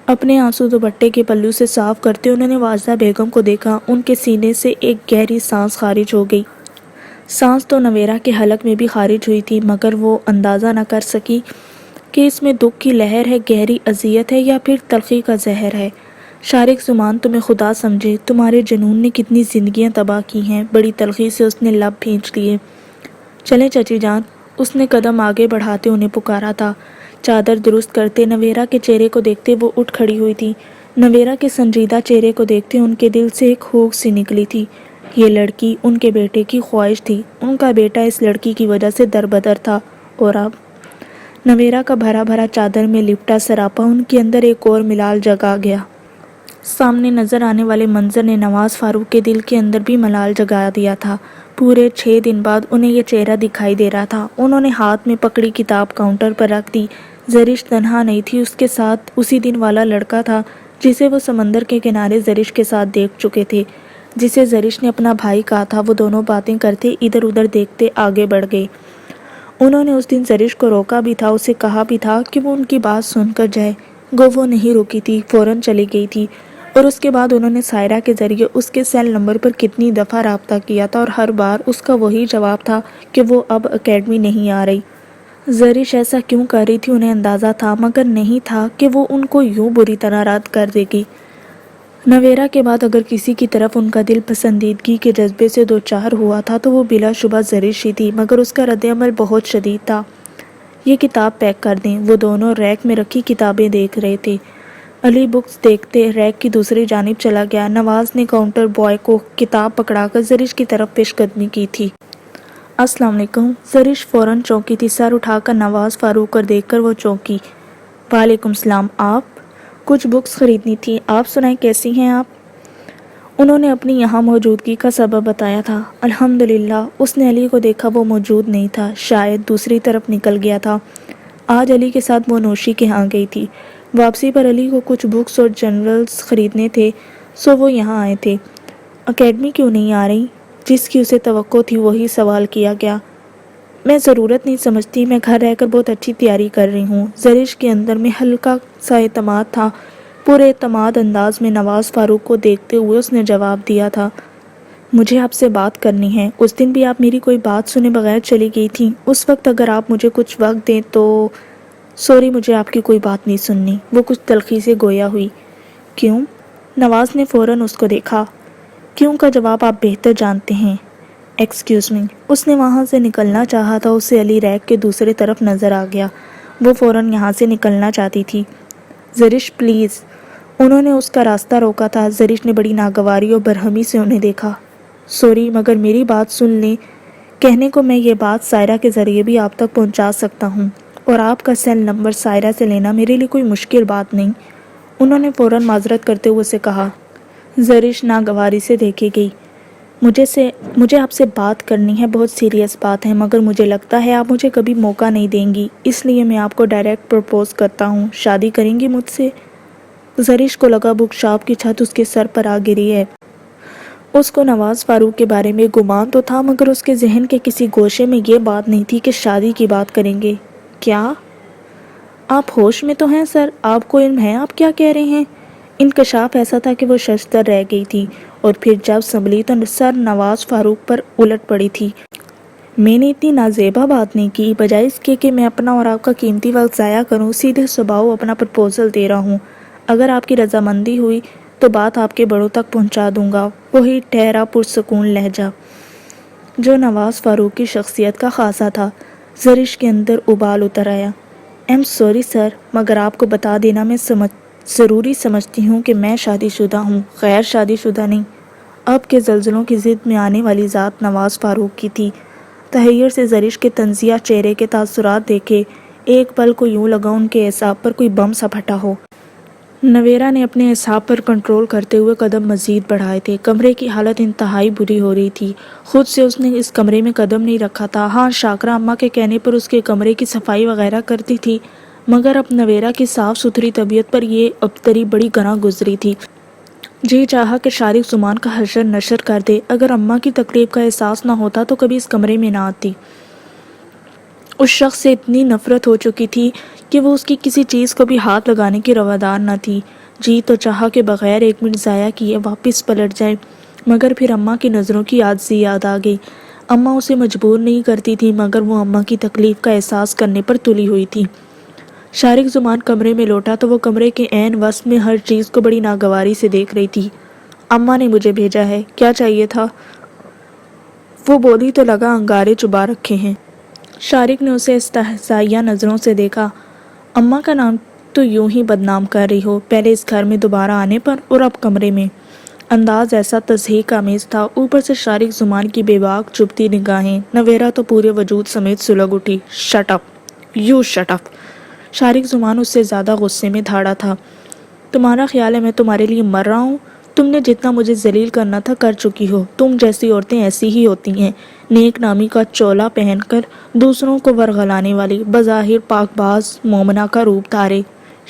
اپنے آنسو دوپٹے کے پلو سے صاف کرتے انہوں نے واجدہ بیگم کو دیکھا۔ ان کے سینے سے ایک گہری سانس خارج ہو گئی۔ سانس تو نویرا کے حلق میں بھی خارج ہوئی تھی، مگر وہ اندازہ نہ کر سکی کہ اس میں دکھ کی لہر ہے، گہری اذیت ہے، یا پھر تلخی کا زہر ہے۔ شارق زمان تمہیں خدا سمجھے، تمہارے جنون نے کتنی زندگیاں تباہ کی ہیں۔ بڑی تلخی سے اس نے لب بھینچ لیے۔ چلیں چچی جان، اس نے قدم آگے بڑھاتے انہیں پکارا تھا۔ چادر درست کرتے نویرا کے چہرے کو دیکھتے وہ اٹھ کھڑی ہوئی تھی۔ نویرا کے سنجیدہ چہرے کو دیکھتے ان کے دل سے ایک ہوک سی نکلی تھی۔ یہ لڑکی ان کے بیٹے کی خواہش تھی، ان کا بیٹا اس لڑکی کی وجہ سے دربدر تھا، اور اب نویرا کا بھرا بھرا چادر میں لپٹا سراپا ان کے اندر ایک اور ملال جگا گیا۔ سامنے نظر آنے والے منظر نے نواز فاروق کے دل کے اندر بھی ملال جگا دیا تھا۔ پورے 6 دن بعد انہیں یہ چہرہ دکھائی دے رہا تھا۔ انہوں نے ہاتھ میں پکڑی کتاب کاؤنٹر پر رکھ دی۔ زرش تنہا نہیں تھی، اس کے ساتھ اسی دن والا لڑکا تھا جسے وہ سمندر کے کنارے زرش کے ساتھ دیکھ چکے تھے، جسے زرش نے اپنا بھائی کہا تھا۔ وہ دونوں باتیں کرتے ادھر ادھر دیکھتے آگے بڑھ گئے۔ انہوں نے اس دن زرش کو روکا بھی تھا، اسے کہا بھی تھا کہ وہ ان کی بات سن کر جائے، گو وہ نہیں رکی تھی، فوراً چلی گئی تھی۔ اور اس کے بعد انہوں نے سائرہ کے ذریعے اس کے سیل نمبر پر کتنی دفعہ رابطہ کیا تھا، اور ہر بار اس کا وہی جواب تھا کہ وہ اب اکیڈمی نہیں آ رہی۔ زرش ایسا کیوں کر رہی تھی انہیں اندازہ تھا، مگر نہیں تھا کہ وہ ان کو یوں بری طرح رد کر دے گی۔ نویرہ کے بعد اگر کسی کی طرف ان کا دل پسندیدگی کے جذبے سے دوچار ہوا تھا تو وہ بلا شبہ زرش ہی تھی، مگر اس کا رد عمل بہت شدید تھا۔ یہ کتاب پیک کر دیں۔ وہ دونوں ریک میں رکھی کتابیں دیکھ رہے تھے۔ علی بکس دیکھتے ریک کی دوسری جانب چلا گیا۔ نواز نے کاؤنٹر بوائے کو کتاب پکڑا کر زرش کی طرف پیش قدمی کی تھی۔ السلام علیکم۔ زرش فوراً چونکی تھی، سر اٹھا کر نواز فاروق کو دیکھ کر وہ چونکی۔ وعلیکم السلام، آپ؟ کچھ بکس خریدنی تھی، آپ سنائیں کیسی ہیں آپ؟ انہوں نے اپنی یہاں موجودگی کا سبب بتایا تھا۔ الحمدللہ۔ اس نے علی کو دیکھا، وہ موجود نہیں تھا، شاید دوسری طرف نکل گیا تھا۔ آج علی کے ساتھ وہ نوشی کے ہاں گئی تھی۔ واپسی پر علی کو کچھ بکس اور جنرلز خریدنے تھے، سو وہ یہاں آئے تھے۔ اکیڈمی کیوں نہیں آ رہی؟ جس کی اسے توقع تھی وہی سوال کیا گیا۔ میں ضرورت نہیں سمجھتی، میں گھر رہ کر بہت اچھی تیاری کر رہی ہوں۔ زرش کے اندر میں ہلکا سا اعتماد تھا۔ پورے اعتماد انداز میں نواز فاروق کو دیکھتے ہوئے اس نے جواب دیا تھا، مجھے آپ سے بات کرنی ہے۔ اس دن بھی آپ میری کوئی بات سنے بغیر چلی گئی تھیں۔ اس وقت اگر آپ مجھے کچھ وقت دیں تو… سوری، مجھے آپ کی کوئی بات نہیں سننی۔ وہ کچھ تلخی سے گویا ہوئی۔ کیوں؟ نواز نے فوراً اس کو دیکھا۔ کیوں کا جواب آپ بہتر جانتے ہیں۔ Excuse me. اس نے وہاں سے نکلنا چاہا تھا، اسے علی ریک کے دوسرے طرف نظر آ گیا۔ وہ فوراً یہاں سے نکلنا چاہتی تھی۔ زرش پلیز۔ انہوں نے اس کا راستہ روکا تھا۔ زرش نے بڑی ناگواری اور برہمی سے انہیں دیکھا۔ سوری، مگر میری بات سن لیں۔ کہنے کو میں یہ بات سائرہ کے ذریعے بھی آپ تک پہنچا سکتا ہوں، اور آپ کا سیل نمبر سائرہ سے لینا میرے لیے کوئی مشکل بات نہیں۔ انہوں نے فوراً معذرت کرتے ہوئے اسے کہا۔ زرش ناگواری سے دیکھی گئی۔ مجھے آپ سے بات کرنی ہے، بہت سیریس بات ہے، مگر مجھے لگتا ہے آپ مجھے کبھی موقع نہیں دیں گی، اس لیے میں آپ کو ڈائریکٹ پرپوز کرتا ہوں۔ شادی کریں گی مجھ سے؟ زرش کو لگا بک شاپ کی چھت اس کے سر پر آ گری ہے۔ اس کو نواز فاروق کے بارے میں گمان تو تھا، مگر اس کے ذہن کے کسی گوشے میں یہ بات نہیں تھی کہ شادی کی بات کریں گے۔ کیا آپ ہوش میں تو ہیں سر؟ آپ کو علم ہے آپ کیا کہہ رہے ہیں؟ انکشاف ایسا تھا کہ وہ ششدر رہ گئی تھی، اور پھر جب سنبھلی تو سر نواز فاروق پر الٹ پڑی تھی۔ میں نے اتنی نازیبا بات نہیں کی، بجائے اس کے کہ میں اپنا اور آپ کا قیمتی وقت ضائع کروں، سیدھے صباؤ اپنا پرپوزل دے رہا ہوں۔ اگر آپ کی رضامندی ہوئی تو بات آپ کے بڑوں تک پہنچا دوں گا۔ وہی ٹھہرا پرسکون لہجہ جو نواز فاروق کی شخصیت کا خاصہ تھا۔ زرش کے اندر ابال اتر آیا۔ ایم سوری سر، مگر آپ کو بتا دینا میں ضروری سمجھتی ہوں کہ میں شادی شدہ ہوں، غیر شادی شدہ نہیں۔ اب کے زلزلوں کی ضد میں آنے والی ذات نواز فاروق کی تھی۔ تحیر سے زرش کے طنزیہ چہرے کے تاثرات دیکھے، ایک پل کو یوں لگا ان کے اعصاب پر کوئی بم سا پھٹا ہو۔ نویرہ نے اپنے اعصاب پر کنٹرول کرتے ہوئے قدم مزید بڑھائے تھے۔ کمرے کی حالت انتہائی بری ہو رہی تھی۔ خود سے اس نے اس کمرے میں قدم نہیں رکھا تھا۔ ہاں، شاکرہ اماں کے کہنے پر اس کے کمرے کی صفائی وغیرہ کرتی تھی، مگر اب نویرہ کی صاف ستھری طبیعت پر یہ ابتری بڑی گراں گزری تھی۔ جی چاہا کہ شارق زمان کا حشر نشر کر دے۔ اگر اماں کی تکلیف کا احساس نہ ہوتا تو کبھی اس کمرے میں نہ آتی۔ اس شخص سے اتنی نفرت ہو چکی تھی کہ وہ اس کی کسی چیز کو بھی ہاتھ لگانے کی روادار نہ تھی۔ جی تو چاہا کہ بغیر ایک منٹ ضائع کیے واپس پلٹ جائے، مگر پھر اماں کی نظروں کی عاجزی یاد آ گئی۔ اماں اسے مجبور نہیں کرتی تھی، مگر وہ اماں کی تکلیف کا احساس کرنے پر تلی ہوئی تھی۔ شارق زمان کمرے میں لوٹا تو وہ کمرے کے عین وسط میں ہر چیز کو بڑی ناگواری سے دیکھ رہی تھی۔ اماں نے مجھے بھیجا ہے، کیا چاہیے تھا؟ وہ بولی تو لگا انگارے چبا رکھے ہیں۔ شارق نے اسے استہزائیہ نظروں سے دیکھا۔ اماں کا نام تو یوں ہی بدنام کر رہی ہو، پہلے اس گھر میں دوبارہ آنے پر اور اب کمرے میں۔ انداز ایسا تضحیک آمیز تھا، اوپر سے شارق زمان کی بے باک چبھتی نگاہیں۔ نویرہ تو پورے وجود سمیت سلگ اٹھی۔ Shut up, you shut up. Shariq زمان اس سے زیادہ غصے میں دھاڑا تھا۔ تمہارا خیال ہے میں تمہارے لیے مر رہا ہوں؟ تم نے جتنا مجھے ذلیل کرنا تھا کر چکی ہو. تم جیسی عورتیں ایسی ہی ہوتی ہیں، نیک نامی کا چولا پہن کر دوسروں کو ورغلانے والی، بظاہر پاک باز مومنہ کا روپ دھارے.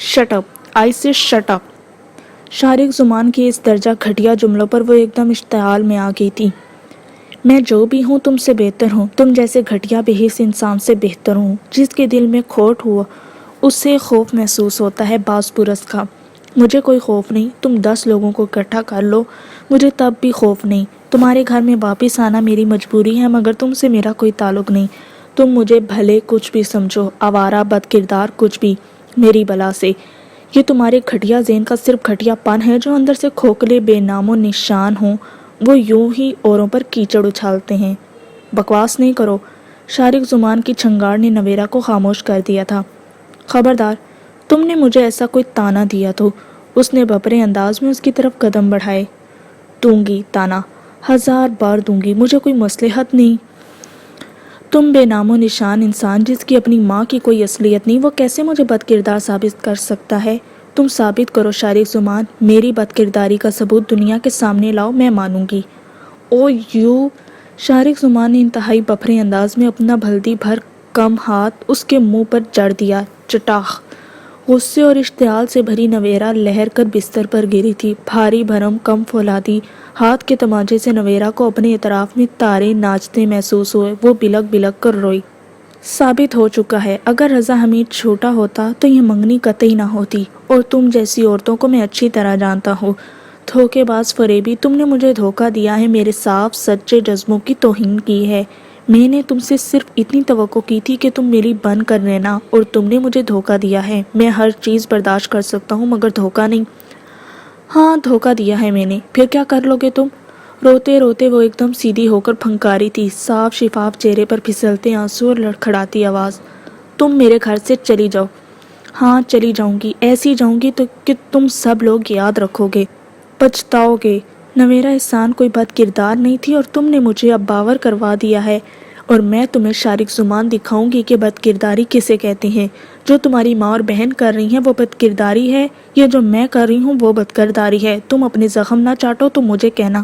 شٹ اپ، آئی سے شٹ اپ. شارق زمان کے اس درجہ گھٹیا جملوں پر وہ ایک دم اشتعال میں آ گئی تھی. میں جو بھی ہوں تم سے بہتر ہوں، تم جیسے گھٹیا بےحس انسان سے بہتر ہوں. جس کے دل میں کھوٹ ہو اسے خوف محسوس ہوتا ہے باز پرس کا. مجھے کوئی خوف نہیں. تم 10 لوگوں کو اکٹھا کر لو، مجھے تب بھی خوف نہیں. تمہارے گھر میں واپس آنا میری مجبوری ہے، مگر تم سے میرا کوئی تعلق نہیں. تم مجھے بھلے کچھ بھی سمجھو، آوارہ، بد کردار، کچھ بھی، میری بلا سے. یہ تمہارے گھٹیا ذہن کا صرف گھٹیا پن ہے جو اندر سے کھوکھلے بے نام و نشان ہوں وہ یوں ہی اوروں پر کیچڑ اچھالتے ہیں. بکواس نہیں کرو. شارق زمان کی چھنگاڑ نے نویرا کو خاموش کر دیا تھا. خبردار، تم نے مجھے ایسا کوئی تانا دیا تو. اس نے بپرے انداز میں اس کی طرف قدم بڑھائے. دوں گی تانا، 1000 بار دوں گی، مجھے کوئی مصلحت نہیں. تم بے نام و نشان انسان جس کی اپنی ماں کی کوئی اصلیت نہیں، وہ کیسے مجھے بد کردار ثابت کر سکتا ہے؟ تم ثابت کرو شارق زمان. میری بد کرداری کا ثبوت دنیا کے سامنے لاؤ، میں مانوں گی. او یو. شارق زمان نے انتہائی بپھرے انداز میں اپنا بھلدی بھر کم ہاتھ اس کے منہ پر جڑ دیا. چٹاخ. غصے اور اشتعال سے بھری نویرا لہر کر بستر پر گری تھی. بھاری بھرم کم فولادی ہاتھ کے تماچے سے نویرا کو اپنے اطراف میں تارے ناچتے محسوس ہوئے. وہ بلک بلک کر روئی. ثابت ہو چکا ہے. اگر رضا حمید چھوٹا ہوتا تو یہ منگنی قطعی نہ ہوتی. اور تم جیسی عورتوں کو میں اچھی طرح جانتا ہوں. دھوکے باز فریبی، تم نے مجھے دھوکہ دیا ہے، میرے صاف سچے جذبوں کی توہین کی ہے. میں نے تم سے صرف اتنی توقع کی تھی کہ تم میری بن کر رہنا، اور تم نے مجھے دھوکہ دیا ہے. میں ہر چیز برداشت کر سکتا ہوں مگر دھوکہ نہیں. ہاں، دھوکہ دیا ہے میں نے. پھر کیا کر لو گے تم؟ روتے روتے وہ ایک دم سیدھی ہو کر پھنکاری تھی. صاف شفاف چہرے پر پھسلتے آنسو اور لڑکھڑاتی آواز. تم میرے گھر سے چلی جاؤ. ہاں چلی جاؤں گی، ایسی جاؤں گی تو کہ تم سب لوگ یاد رکھو گے، پچھتاؤ گے. نویرا احسان کوئی بد کردار نہیں تھی اور تم نے مجھے اب باور کروا دیا ہے، اور میں تمہیں شارق زمان دکھاؤں گی کہ بد کرداری کسے کہتے ہیں. جو تمہاری ماں اور بہن کر رہی ہیں وہ بد کرداری ہے، یہ جو میں کر رہی ہوں وہ بد کرداری ہے. تم اپنے زخم نہ چاٹو تو مجھے کہنا.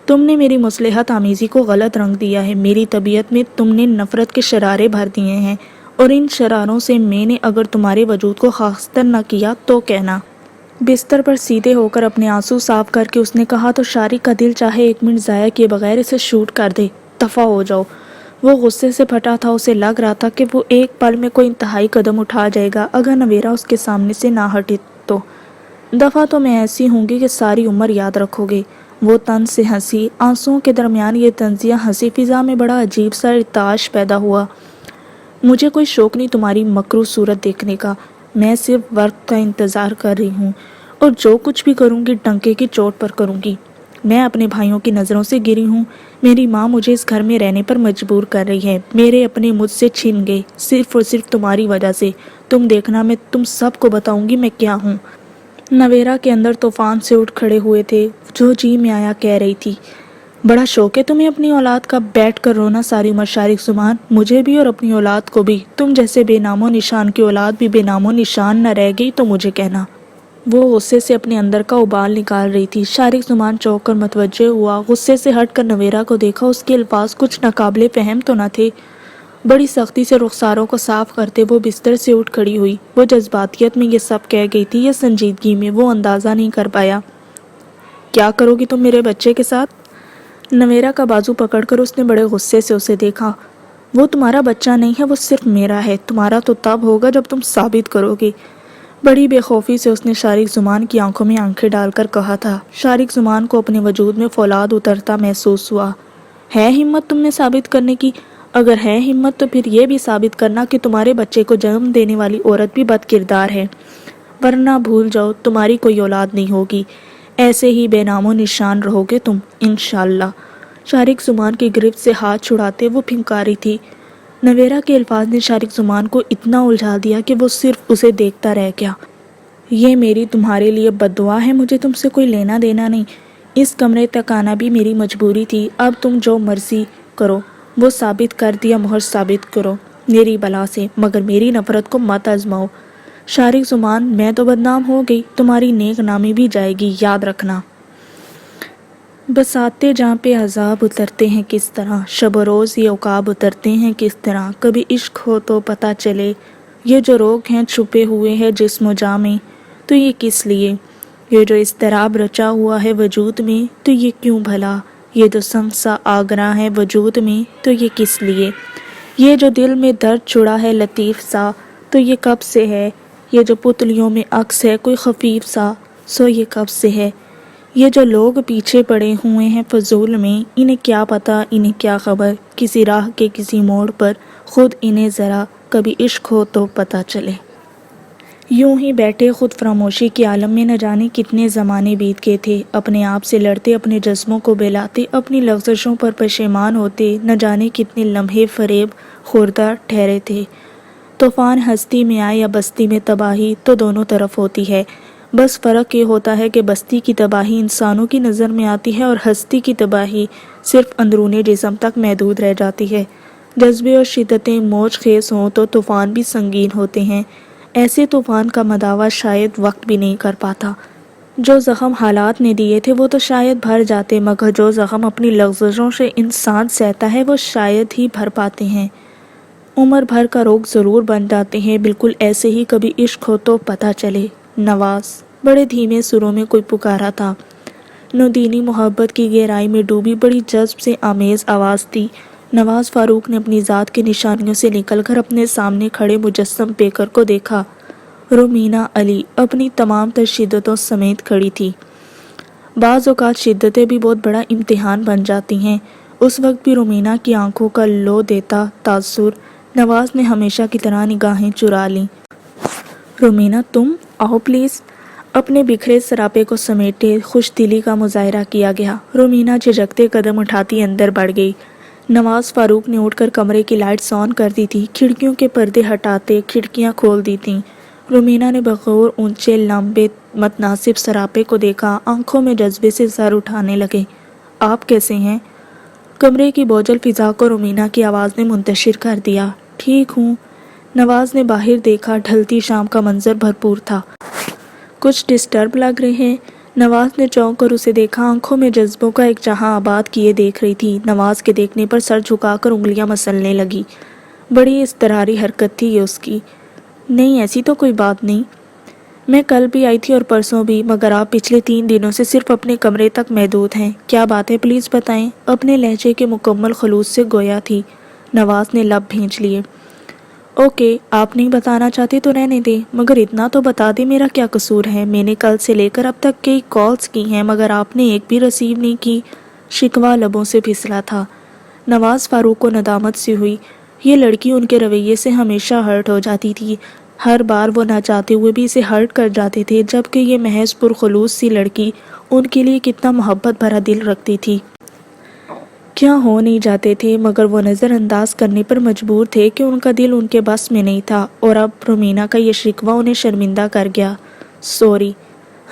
تم نے میری مصلحت آمیزی کو غلط رنگ دیا ہے. میری طبیعت میں تم نے نفرت کے شرارے بھر دیے ہیں، اور ان شراروں سے میں نے اگر تمہارے وجود کو خاکستر نہ کیا تو کہنا. بستر پر سیدھے ہو کر اپنے آنسو صاف کر کے اس نے کہا تو شارق کا دل چاہے 1 منٹ ضائع کیے بغیر اسے شوٹ کر دے. دفع ہو جاؤ. وہ غصے سے پھٹا تھا. اسے لگ رہا تھا کہ وہ ایک پل میں کوئی انتہائی قدم اٹھا جائے گا اگر نویرا اس کے سامنے سے نہ ہٹی تو. دفعہ تو میں ایسی ہوں گی کہ ساری عمر یاد رکھو گے. وہ طنز سے ہنسی. آنسوؤں کے درمیان یہ طنزیہ ہنسی. فضا میں بڑا عجیب سا ارتعاش پیدا ہوا. مجھے کوئی شوق نہیں تمہاری مکروہ صورت دیکھنے کا. میں صرف وقت کا انتظار کر رہی ہوں، اور جو کچھ بھی کروں گی ڈنکے کی چوٹ پر کروں گی. میں اپنے بھائیوں کی نظروں سے گری ہوں. میری ماں مجھے اس گھر میں رہنے پر مجبور کر رہی ہے. میرے اپنے مجھ سے چھن گئے صرف اور صرف تمہاری وجہ سے. تم دیکھنا میں تم سب کو بتاؤں گی میں کیا ہوں. نویرا کے اندر طوفان سے اٹھ کھڑے ہوئے تھے. جو جی میں آیا کہہ رہی تھی. بڑا شوق ہے تمہیں اپنی اولاد کا بیٹھ کر رونا ساری عمر شارق زمان. مجھے بھی اور اپنی اولاد کو بھی. تم جیسے بے نام و نشان کی اولاد بھی بے نام و نشان نہ رہ گئی تو مجھے کہنا. وہ غصے سے اپنے اندر کا ابال نکال رہی تھی. شارق زمان چونک کر متوجہ ہوا. غصے سے ہٹ کر نویرا کو دیکھا. اس کے الفاظ کچھ ناقابل فہم تو نہ تھے. بڑی سختی سے رخساروں کو صاف کرتے وہ بستر سے اٹھ کھڑی ہوئی. وہ جذباتیت میں یہ سب کہہ گئی تھی یا سنجیدگی میں، وہ اندازہ نہیں کر پایا. کیا کرو گی تم میرے بچے کے ساتھ؟ نویرا کا بازو پکڑ کر اس نے بڑے غصے سے اسے دیکھا. وہ تمہارا بچہ نہیں ہے، وہ صرف میرا ہے. تمہارا تو تب ہوگا جب تم ثابت کرو گے. بڑی بے خوفی سے اس نے شارق زمان کی آنکھوں میں آنکھیں ڈال کر کہا تھا. شارق زمان کو اپنے وجود میں فولاد اترتا محسوس ہوا. ہے ہمت تم نے ثابت کرنے کی؟ اگر ہے ہمت تو پھر یہ بھی ثابت کرنا کہ تمہارے بچے کو جنم دینے والی عورت بھی بد کردار ہے، ورنہ بھول جاؤ تمہاری کوئی اولاد نہیں ہوگی. ایسے ہی بے نام و نشان رہو گے تم انشاءاللہ. شارق زمان کی گرفت سے ہاتھ چھڑاتے وہ پھنکاری تھی. نویرا کے الفاظ نے شارق زمان کو اتنا الجھا دیا کہ وہ صرف اسے دیکھتا رہ گیا. یہ میری تمہارے لیے بد دعا ہے. مجھے تم سے کوئی لینا دینا نہیں. اس کمرے تک آنا بھی میری مجبوری تھی. اب تم جو مرضی کرو. وہ ثابت کر دیا، مہر ثابت کرو میری بلا سے، مگر میری نفرت کو مت آزماؤ. شارق زمان میں تو بدنام ہو گئی، تمہاری نیک نامی بھی جائے گی، یاد رکھنا۔ بساتے جہاں پہ عذاب اترتے ہیں کس طرح، شب و روز یہ عقاب اترتے ہیں کس طرح، کبھی عشق ہو تو پتہ چلے، یہ جو روگ ہیں چھپے ہوئے ہیں جسم و جاں میں، تو یہ کس لیے، یہ جو اضطراب رچا ہوا ہے وجود میں، تو یہ کیوں بھلا، یہ جو سنگ سا آگرا ہے وجود میں، تو یہ کس لیے، یہ جو دل میں درد چڑا ہے لطیف سا، تو یہ کب سے ہے، یہ جو پتلیوں میں عکس ہے کوئی خفیف سا، سو یہ کب سے ہے، یہ جو لوگ پیچھے پڑے ہوئے ہیں فضول میں، انہیں کیا پتہ، انہیں کیا خبر، کسی راہ کے کسی موڑ پر خود انہیں ذرا کبھی عشق ہو تو پتہ چلے۔ یوں ہی بیٹھے خود فراموشی کے عالم میں نہ جانے کتنے زمانے بیت گئے تھے، اپنے آپ سے لڑتے، اپنے جذبوں کو بہلاتے، اپنی لغزشوں پر پشیمان ہوتے، نہ جانے کتنے لمحے فریب خوردہ ٹھہرے تھے۔ طوفان ہستی میں آئے یا بستی میں تباہی تو دونوں طرف ہوتی ہے، بس فرق یہ ہوتا ہے کہ بستی کی تباہی انسانوں کی نظر میں آتی ہے اور ہستی کی تباہی صرف اندرون جسم تک محدود رہ جاتی ہے۔ جذبے اور شدتیں موج خیز ہوں تو طوفان بھی سنگین ہوتے ہیں، ایسے طوفان کا مداوع شاید وقت بھی نہیں کر پاتا۔ جو زخم حالات نے دیے تھے وہ تو شاید بھر جاتے، مگر جو زخم اپنی لغزشوں سے انسان سہتا ہے وہ شاید ہی بھر پاتے ہیں، عمر بھر کا روگ ضرور بن جاتے ہیں۔ بالکل ایسے ہی کبھی عشق ہو تو پتہ چلے۔ نواز بڑے دھیمے سروں میں کوئی پکارا تھا، نودینی محبت کی گہرائی میں ڈوبی بڑی جذب سے آمیز آواز تھی۔ نواز فاروق نے اپنی ذات کے نشانیوں سے نکل کر اپنے سامنے کھڑے مجسم پیکر کو دیکھا۔ رومینہ علی اپنی تمام تر شدتوں سمیت کھڑی تھی۔ بعض اوقات شدتیں بھی بہت بڑا امتحان بن جاتی ہیں، اس وقت بھی رومینہ کی آنکھوں کا لو دیتا تاثر نواز نے ہمیشہ کی طرح نگاہیں چرا لیں۔ رومینہ تم آؤ پلیز۔ اپنے بکھرے سراپے کو سمیٹے خوش دلی کا مظاہرہ کیا گیا۔ رومینہ جھجکتے قدم اٹھاتی اندر بڑھ گئی۔ نواز فاروق نے اٹھ کر کمرے کی لائٹس آن کر دی تھی، کھڑکیوں کے پردے ہٹاتے کھڑکیاں کھول دی تھیں۔ رومینہ نے بغور اونچے لمبے متناسب سراپے کو دیکھا، آنکھوں میں جذبے سے سر اٹھانے لگے۔ آپ کیسے ہیں؟ کمرے کی بوجھل فضا کو رومینہ کی آواز نے منتشر کر دیا۔ ٹھیک ہوں۔ نواز نے باہر دیکھا، ڈھلتی شام کا منظر بھرپور تھا۔ کچھ ڈسٹرب لگ رہے ہیں؟ نواز نے چونک کر اسے دیکھا، آنکھوں میں جذبوں کا ایک جہاں آباد کیے دیکھ رہی تھی۔ نواز کے دیکھنے پر سر جھکا کر انگلیاں مسلنے لگی۔ بڑی اضطراری حرکت تھی یہ اس کی۔ نہیں ایسی تو کوئی بات نہیں، میں کل بھی آئی تھی اور پرسوں بھی، مگر آپ پچھلے 3 دنوں سے صرف اپنے کمرے تک محدود ہیں۔ کیا بات ہے پلیز بتائیں؟ اپنے لہجے کے مکمل خلوص سے گویا تھی۔ نواز نے لب بھینچ لیے۔ اوکے، آپ نہیں بتانا چاہتے تو رہنے دیں، مگر اتنا تو بتا دیں میرا کیا قصور ہے؟ میں نے کل سے لے کر اب تک کئی کالز کی ہیں مگر آپ نے ایک بھی ریسیو نہیں کی۔ شکوہ لبوں سے پھسلا تھا۔ نواز فاروق کو ندامت سی ہوئی، یہ لڑکی ان کے رویے سے ہمیشہ ہرٹ ہو جاتی تھی، ہر بار وہ نہ چاہتے ہوئے بھی اسے ہرٹ کر جاتے تھے، جبکہ یہ محض پرخلوص سی لڑکی ان کے لیے کتنا محبت بھرا دل رکھتی تھی۔ کیا ہو نہیں جاتے تھے، مگر وہ نظر انداز کرنے پر مجبور تھے کہ ان کا دل ان کے بس میں نہیں تھا، اور اب رومینہ کا یہ شکوہ انہیں شرمندہ کر گیا۔ سوری۔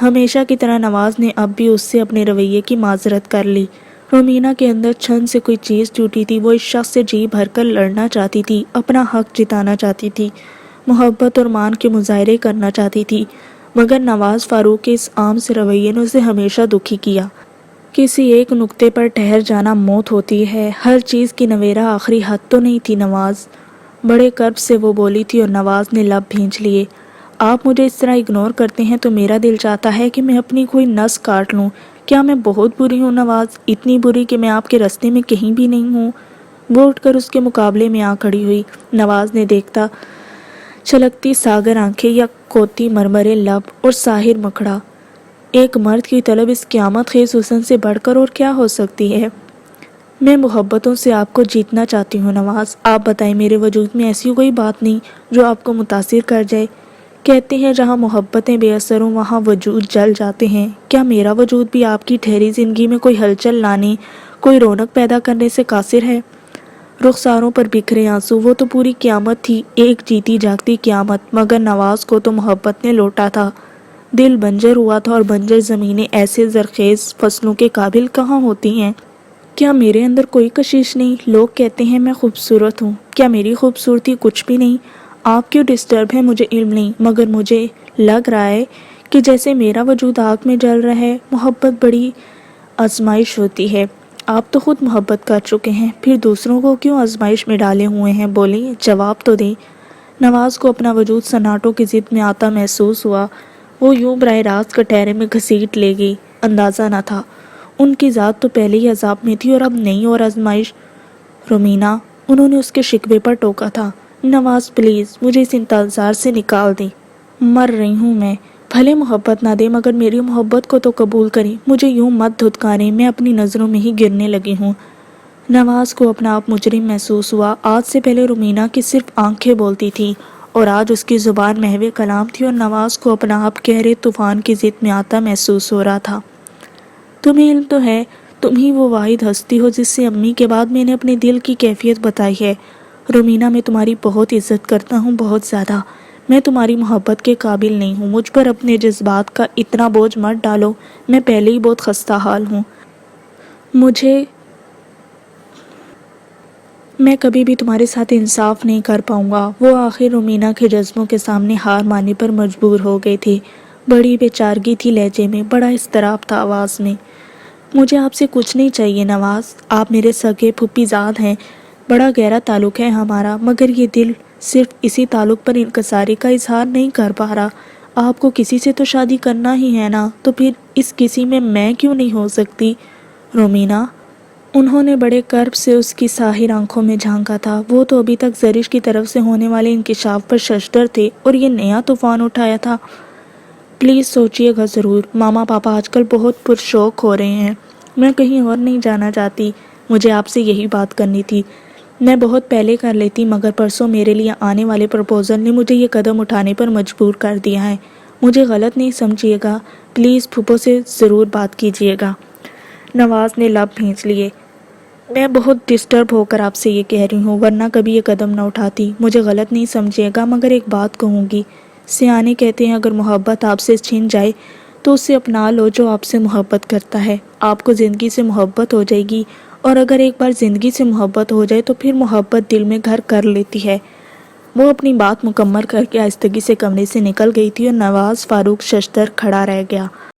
ہمیشہ کی طرح نواز نے اب بھی اس سے اپنے رویے کی معذرت کر لی۔ رومینہ کے اندر چھن سے کوئی چیز ٹوٹی تھی، وہ اس شخص سے جی بھر کر لڑنا چاہتی تھی، اپنا حق جتانا چاہتی تھی، محبت اور مان کے مظاہرے کرنا چاہتی تھی، مگر نواز فاروق کے اس عام سے رویے نے اسے ہمیشہ دکھی کیا۔ کسی ایک نقطے پر ٹھہر جانا موت ہوتی ہے، ہر چیز کی نویرا آخری حد تو نہیں تھی نواز۔ بڑے کرب سے وہ بولی تھی اور نواز نے لب بھینچ لیے۔ آپ مجھے اس طرح اگنور کرتے ہیں تو میرا دل چاہتا ہے کہ میں اپنی کوئی نس کاٹ لوں۔ کیا میں بہت بری ہوں نواز؟ اتنی بری کہ میں آپ کے راستے میں کہیں بھی نہیں ہوں؟ وہ اٹھ کر اس کے مقابلے میں آ کھڑی ہوئی۔ نواز نے دیکھتا چھلکتی ساگر آنکھیں یا کوتی مرمرے لب اور ساحر مکھڑا۔ ایک مرد کی طلب اس قیامت خیز حسن سے بڑھ کر اور کیا ہو سکتی ہے؟ میں محبتوں سے آپ کو جیتنا چاہتی ہوں نواز۔ آپ بتائیں میرے وجود میں ایسی کوئی بات نہیں جو آپ کو متاثر کر جائے؟ کہتے ہیں جہاں محبتیں بے اثر ہوں وہاں وجود جل جاتے ہیں۔ کیا میرا وجود بھی آپ کی ٹھہری زندگی میں کوئی ہلچل لانے، کوئی رونق پیدا کرنے سے قاصر ہے؟ رخساروں پر بکھرے آنسو، وہ تو پوری قیامت تھی، ایک جیتی جاگتی قیامت، مگر نواز کو تو محبت نے لوٹا تھا۔ دل بنجر ہوا تھا اور بنجر زمینیں ایسے زرخیز فصلوں کے قابل کہاں ہوتی ہیں؟ کیا میرے اندر کوئی کشش نہیں؟ لوگ کہتے ہیں میں خوبصورت ہوں، کیا میری خوبصورتی کچھ بھی نہیں؟ آپ کیوں ڈسٹرب ہیں مجھے علم نہیں، مگر مجھے لگ رہا ہے کہ جیسے میرا وجود آگ میں جل رہا ہے۔ محبت بڑی آزمائش ہوتی ہے، آپ تو خود محبت کر چکے ہیں، پھر دوسروں کو کیوں آزمائش میں ڈالے ہوئے ہیں؟ بولیں، جواب تو دیں۔ نواز کو اپنا وجود سناٹوں کی ضد میں آتا محسوس ہوا۔ وہ یوں براہ راست کٹہرے میں گھسیٹ لے گئی، اندازہ نہ تھا ان کی ذات تو پہلے ہی عذاب میں تھی اور اب نئی اور آزمائش۔ رومینہ، انہوں نے اس کے شکوے پر ٹوکا تھا۔ نواز پلیز مجھے اس انتظار سے نکال دیں، مر رہی ہوں میں۔ بھلے محبت نہ دے مگر میری محبت کو تو قبول کریں، مجھے یوں مت دھتکاریں، میں اپنی نظروں میں ہی گرنے لگی ہوں۔ نواز کو اپنا آپ مجرم محسوس ہوا۔ آج سے پہلے رومینہ کی صرف آنکھیں بولتی تھی اور آج اس کی زبان محو کلام تھی، اور نواز کو اپنا آپ گہرے طوفان کی ضد میں آتا محسوس ہو رہا تھا۔ تمہیں علم تو ہے، تم ہی وہ واحد ہستی ہو جس سے امی کے بعد میں نے اپنے دل کی کیفیت بتائی ہے۔ رومینہ، میں تمہاری بہت عزت کرتا ہوں، بہت زیادہ۔ میں تمہاری محبت کے قابل نہیں ہوں، مجھ پر اپنے جذبات کا اتنا بوجھ مت ڈالو، میں پہلے ہی بہت خستہ حال ہوں۔ میں کبھی بھی تمہارے ساتھ انصاف نہیں کر پاؤں گا۔ وہ آخر رومینہ کے جذبوں کے سامنے ہار ماننے پر مجبور ہو گئے تھے۔ بڑی بے چارگی تھی لہجے میں، بڑا اضطراب تھا آواز میں۔ مجھے آپ سے کچھ نہیں چاہیے نواز، آپ میرے سگے پھوپھی زاد ہیں، بڑا گہرا تعلق ہے ہمارا، مگر یہ دل صرف اسی تعلق پر انکساری کا اظہار نہیں کر پا رہا۔ آپ کو کسی سے تو شادی کرنا ہی ہے نا، تو پھر اس کسی میں کیوں نہیں ہو سکتی؟ رومینہ، انہوں نے بڑے کرب سے اس کی ساحر آنکھوں میں جھانکا تھا۔ وہ تو ابھی تک زرش کی طرف سے ہونے والے انکشاف پر ششدر تھے اور یہ نیا طوفان اٹھایا تھا۔ پلیز سوچئے گا ضرور، ماما پاپا آج کل بہت پرشوق ہو رہے ہیں، میں کہیں اور نہیں جانا چاہتی، مجھے آپ سے یہی بات کرنی تھی۔ میں بہت پہلے کر لیتی مگر پرسوں میرے لیے آنے والے پرپوزل نے مجھے یہ قدم اٹھانے پر مجبور کر دیا ہے۔ مجھے غلط نہیں سمجھیے گا، پلیز پھوپھو سے ضرور بات کیجیے گا۔ نواز نے لب بھینچ لیے۔ میں بہت ڈسٹرب ہو کر آپ سے یہ کہہ رہی ہوں، ورنہ کبھی یہ قدم نہ اٹھاتی۔ مجھے غلط نہیں سمجھیے گا مگر ایک بات کہوں گی۔ سیانے کہتے ہیں اگر محبت آپ سے چھن جائے تو اسے اپنا لو جو آپ سے محبت کرتا ہے۔ آپ کو زندگی سے محبت ہو جائے گی، اور اگر ایک بار زندگی سے محبت ہو جائے تو پھر محبت دل میں گھر کر لیتی ہے۔ وہ اپنی بات مکمل کر کے آہستگی سے کمرے سے نکل گئی تھی اور نواز فاروق ششدر کھڑا رہ گیا۔